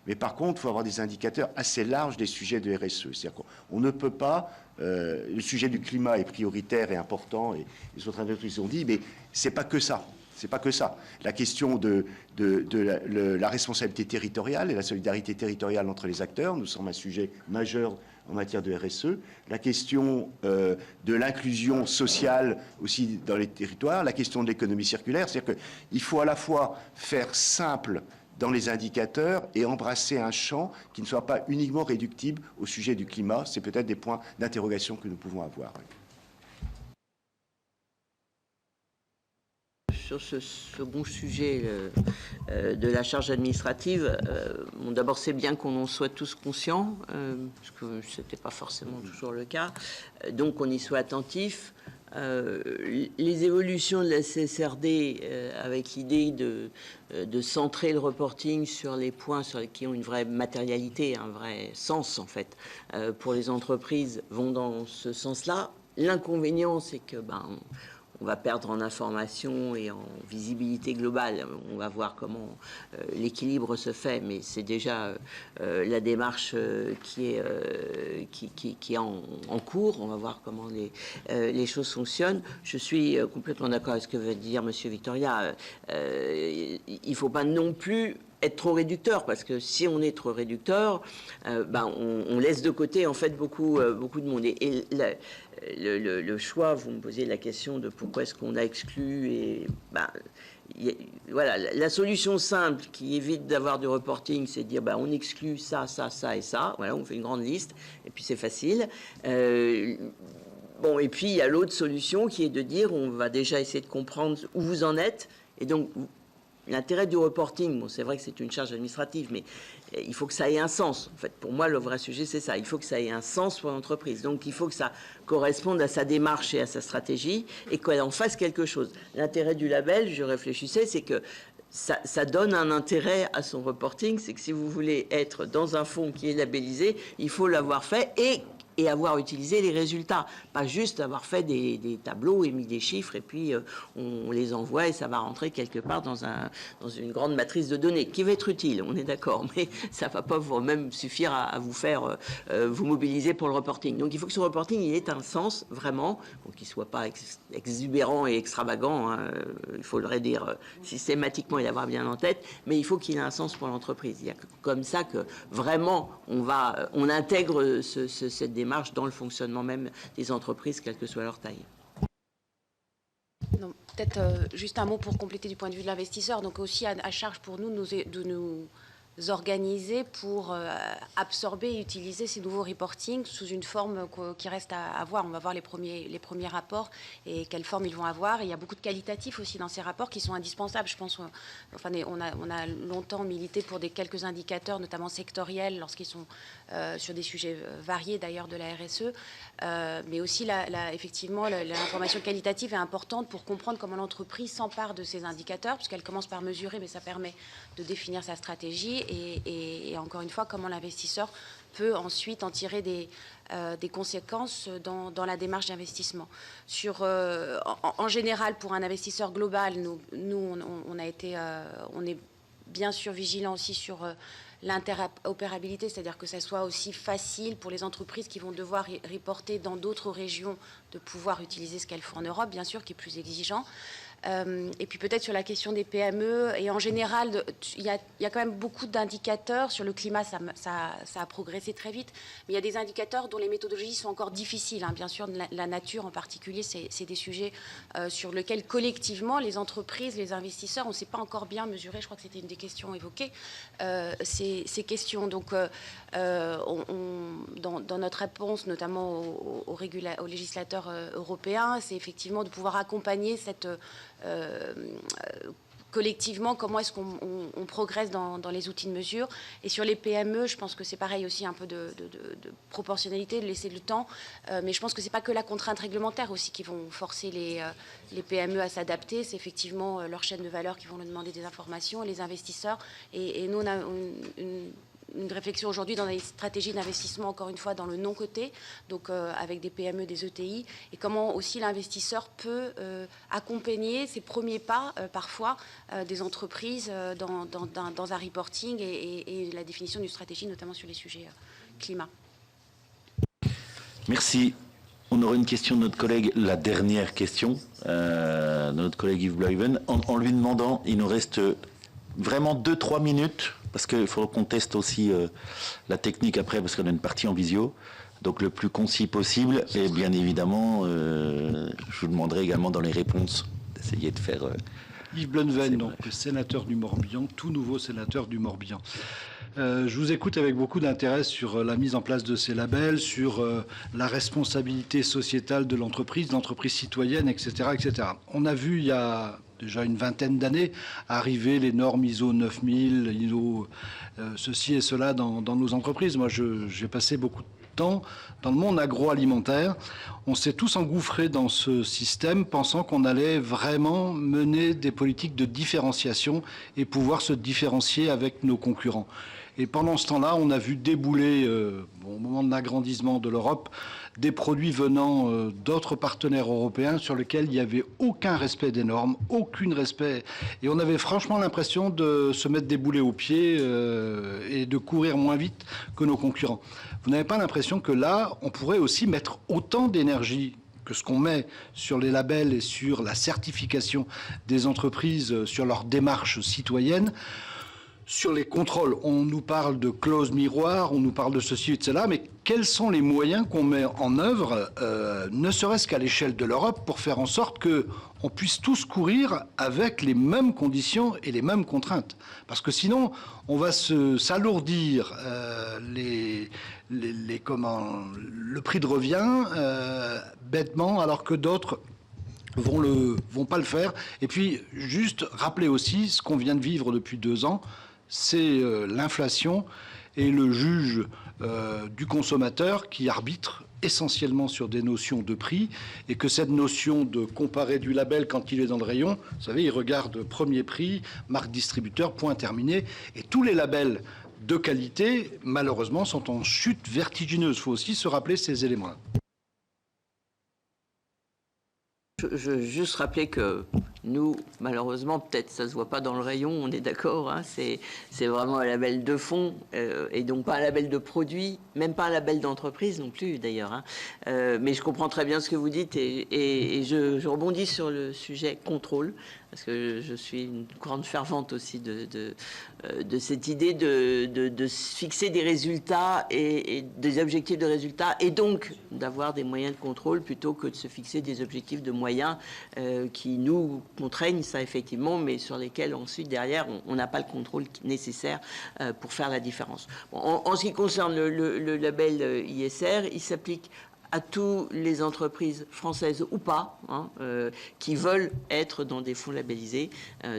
mais par contre, il faut avoir des indicateurs assez larges des sujets de RSE. C'est-à-dire qu'on ne peut pas... le sujet du climat est prioritaire et important, et les autres industries ont dit, mais c'est pas que ça. C'est pas que ça. La question de la responsabilité territoriale et la solidarité territoriale entre les acteurs nous semble un sujet majeur en matière de RSE. La question de l'inclusion sociale aussi dans les territoires, la question de l'économie circulaire, c'est-à-dire qu'il faut à la fois faire simple dans les indicateurs et embrasser un champ qui ne soit pas uniquement réductible au sujet du climat. C'est peut-être des points d'interrogation que nous pouvons avoir. Sur ce second sujet de la charge administrative, bon, d'abord c'est bien qu'on en soit tous conscients, parce que ce n'était pas forcément toujours le cas, donc on y soit attentif. Les évolutions de la CSRD avec l'idée de centrer le reporting sur les points qui ont une vraie matérialité, un vrai sens en fait, pour les entreprises vont dans ce sens-là. L'inconvénient, c'est que on va perdre en information et en visibilité globale. On va voir comment l'équilibre se fait, mais c'est déjà la démarche qui est en cours. On va voir comment les choses fonctionnent. Je suis complètement d'accord avec ce que veut dire M. Victoria. Il ne faut pas non plus être trop réducteur, parce que si on est trop réducteur, on laisse de côté en fait beaucoup de monde. Et le choix, vous me posez la question de pourquoi est-ce qu'on a exclu, et voilà, la solution simple qui évite d'avoir du reporting, c'est de dire on exclut ça, ça, ça et ça. Voilà, on fait une grande liste et puis c'est facile. Bon, et puis il y a l'autre solution qui est de dire on va déjà essayer de comprendre où vous en êtes, et donc l'intérêt du reporting, bon, c'est vrai que c'est une charge administrative, mais il faut que ça ait un sens. En fait, pour moi, le vrai sujet, c'est ça. Il faut que ça ait un sens pour l'entreprise. Donc, il faut que ça corresponde à sa démarche et à sa stratégie et qu'elle en fasse quelque chose. L'intérêt du label, je réfléchissais, c'est que ça donne un intérêt à son reporting. C'est que si vous voulez être dans un fonds qui est labellisé, il faut l'avoir fait et et avoir utilisé les résultats. Pas juste avoir fait des tableaux et mis des chiffres et puis on les envoie et ça va rentrer quelque part dans une grande matrice de données qui va être utile, on est d'accord, mais ça ne va pas même suffire à vous faire vous mobiliser pour le reporting. Donc il faut que ce reporting il ait un sens vraiment, qu'il ne soit pas exubérant et extravagant, hein, il faut le redire systématiquement et l'avoir bien en tête, mais il faut qu'il ait un sens pour l'entreprise. Il y a comme ça que vraiment on intègre cette démarche dans le fonctionnement même des entreprises, quelle que soit leur taille. Peut-être juste un mot pour compléter du point de vue de l'investisseur. Donc aussi à charge pour nous de nous organiser pour absorber et utiliser ces nouveaux reportings sous une forme qui reste à voir. On va voir les premiers rapports et quelle forme ils vont avoir. Et il y a beaucoup de qualitatifs aussi dans ces rapports qui sont indispensables. Je pense, on a longtemps milité pour quelques indicateurs, notamment sectoriels, lorsqu'ils sont sur des sujets variés d'ailleurs de la RSE. Mais aussi, effectivement, l'information qualitative est importante pour comprendre comment l'entreprise s'empare de ces indicateurs, puisqu'elle commence par mesurer, mais ça permet de définir sa stratégie. Et encore une fois, comment l'investisseur peut ensuite en tirer des conséquences dans la démarche d'investissement. En général, pour un investisseur global, nous on est bien sûr vigilant aussi sur l'interopérabilité, c'est-à-dire que ça soit aussi facile pour les entreprises qui vont devoir reporter dans d'autres régions de pouvoir utiliser ce qu'elles font en Europe, bien sûr, qui est plus exigeant. Et puis peut-être sur la question des PME, et en général, il y a quand même beaucoup d'indicateurs. Sur le climat, ça a progressé très vite, mais il y a des indicateurs dont les méthodologies sont encore difficiles. Hein. Bien sûr, la nature en particulier, c'est des sujets sur lesquels collectivement, les entreprises, les investisseurs, on ne sait pas encore bien mesurer, je crois que c'était une des questions évoquées, ces questions. Donc, dans notre réponse, notamment aux législateurs européens, c'est effectivement de pouvoir accompagner collectivement, comment est-ce qu'on progresse dans les outils de mesure. Et sur les PME, je pense que c'est pareil aussi, un peu de proportionnalité, de laisser le temps. Mais je pense que ce n'est pas que la contrainte réglementaire aussi qui vont forcer les PME à s'adapter. C'est effectivement leur chaîne de valeur qui vont leur demander des informations, les investisseurs. Et nous, on a une réflexion aujourd'hui dans les stratégies d'investissement, encore une fois, dans le non-coté, donc avec des PME, des ETI, et comment aussi l'investisseur peut accompagner ses premiers pas, parfois, des entreprises dans un reporting et la définition d'une stratégie, notamment sur les sujets climat. Merci. On aura une question de notre collègue, la dernière question, de notre collègue Yves Bluiven, en lui demandant, il nous reste vraiment 2-3 minutes, parce qu'il faut qu'on teste aussi la technique après, parce qu'on a une partie en visio. Donc le plus concis possible. Et bien évidemment, je vous demanderai également dans les réponses d'essayer de faire... Yves Bluiven, donc sénateur du Morbihan, tout nouveau sénateur du Morbihan. Je vous écoute avec beaucoup d'intérêt sur la mise en place de ces labels, sur la responsabilité sociétale de l'entreprise citoyenne, etc., etc. On a vu il y a déjà une vingtaine d'années arriver les normes ISO 9000, ISO ceci et cela dans nos entreprises. Moi, j'ai passé beaucoup de temps dans le monde agroalimentaire. On s'est tous engouffrés dans ce système pensant qu'on allait vraiment mener des politiques de différenciation et pouvoir se différencier avec nos concurrents. Et pendant ce temps-là, on a vu débouler, au moment de l'agrandissement de l'Europe, des produits venant d'autres partenaires européens sur lesquels il n'y avait aucun respect des normes, aucun respect. Et on avait franchement l'impression de se mettre des boulets aux pieds et de courir moins vite que nos concurrents. Vous n'avez pas l'impression que là, on pourrait aussi mettre autant d'énergie que ce qu'on met sur les labels et sur la certification des entreprises, sur leur démarche citoyenne? Sur les contrôles, on nous parle de clauses miroirs, on nous parle de ceci et de cela, mais quels sont les moyens qu'on met en œuvre, ne serait-ce qu'à l'échelle de l'Europe, pour faire en sorte qu'on puisse tous courir avec les mêmes conditions et les mêmes contraintes? Parce que sinon, on va s'alourdir le prix de revient bêtement, alors que d'autres vont pas le faire. Et puis, juste rappeler aussi ce qu'on vient de vivre depuis 2 ans, c'est l'inflation et le juge du consommateur qui arbitre essentiellement sur des notions de prix, et que cette notion de comparer du label quand il est dans le rayon, vous savez, il regarde premier prix, marque distributeur, point terminé, et tous les labels de qualité, malheureusement, sont en chute vertigineuse. Il faut aussi se rappeler ces éléments-là. Je veux juste rappeler que nous, malheureusement, peut-être ça ne se voit pas dans le rayon, on est d'accord, hein, c'est vraiment un label de fond et donc pas un label de produit, même pas un label d'entreprise non plus d'ailleurs. Hein. Mais je comprends très bien ce que vous dites et je rebondis sur le sujet contrôle, parce que je suis une grande fervente aussi de cette idée de fixer des résultats et des objectifs de résultats et donc d'avoir des moyens de contrôle plutôt que de se fixer des objectifs de moyens qui nous contraignent, ça effectivement, mais sur lesquels ensuite derrière on n'a pas le contrôle nécessaire pour faire la différence. Bon, en ce qui concerne le label ISR, il s'applique à toutes les entreprises françaises ou pas, hein, qui veulent être dans des fonds labellisés.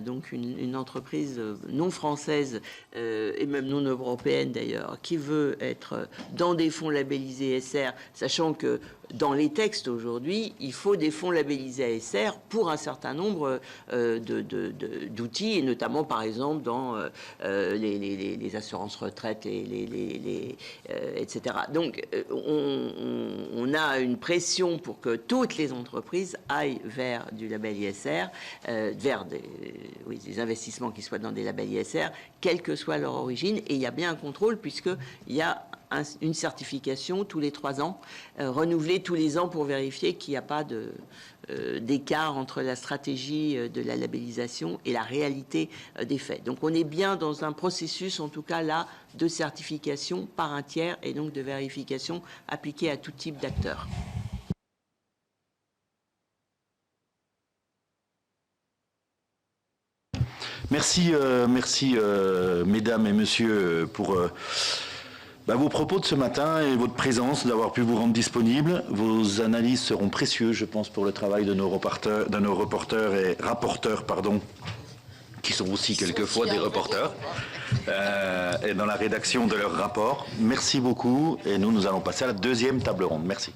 Donc une entreprise non française et même non européenne d'ailleurs, qui veut être dans des fonds labellisés SR, sachant que dans les textes aujourd'hui, il faut des fonds labellisés ASR pour un certain nombre d'outils, et notamment par exemple dans les assurances retraite, etc. Donc on a une pression pour que toutes les entreprises aillent vers du label ISR, vers des investissements qui soient dans des labels ISR, quelle que soit leur origine, et il y a bien un contrôle puisqu'il y a une certification tous les 3 ans, renouvelée tous les ans pour vérifier qu'il n'y a pas d'écart entre la stratégie de la labellisation et la réalité des faits. Donc on est bien dans un processus, en tout cas là, de certification par un tiers et donc de vérification appliquée à tout type d'acteurs. Merci, mesdames et messieurs, pour vos propos de ce matin et votre présence, d'avoir pu vous rendre disponible. Vos analyses seront précieuses, je pense, pour le travail de nos reporters et rapporteurs, qui sont aussi quelquefois des reporters, et dans la rédaction de leurs rapports. Merci beaucoup, et nous allons passer à la deuxième table ronde. Merci.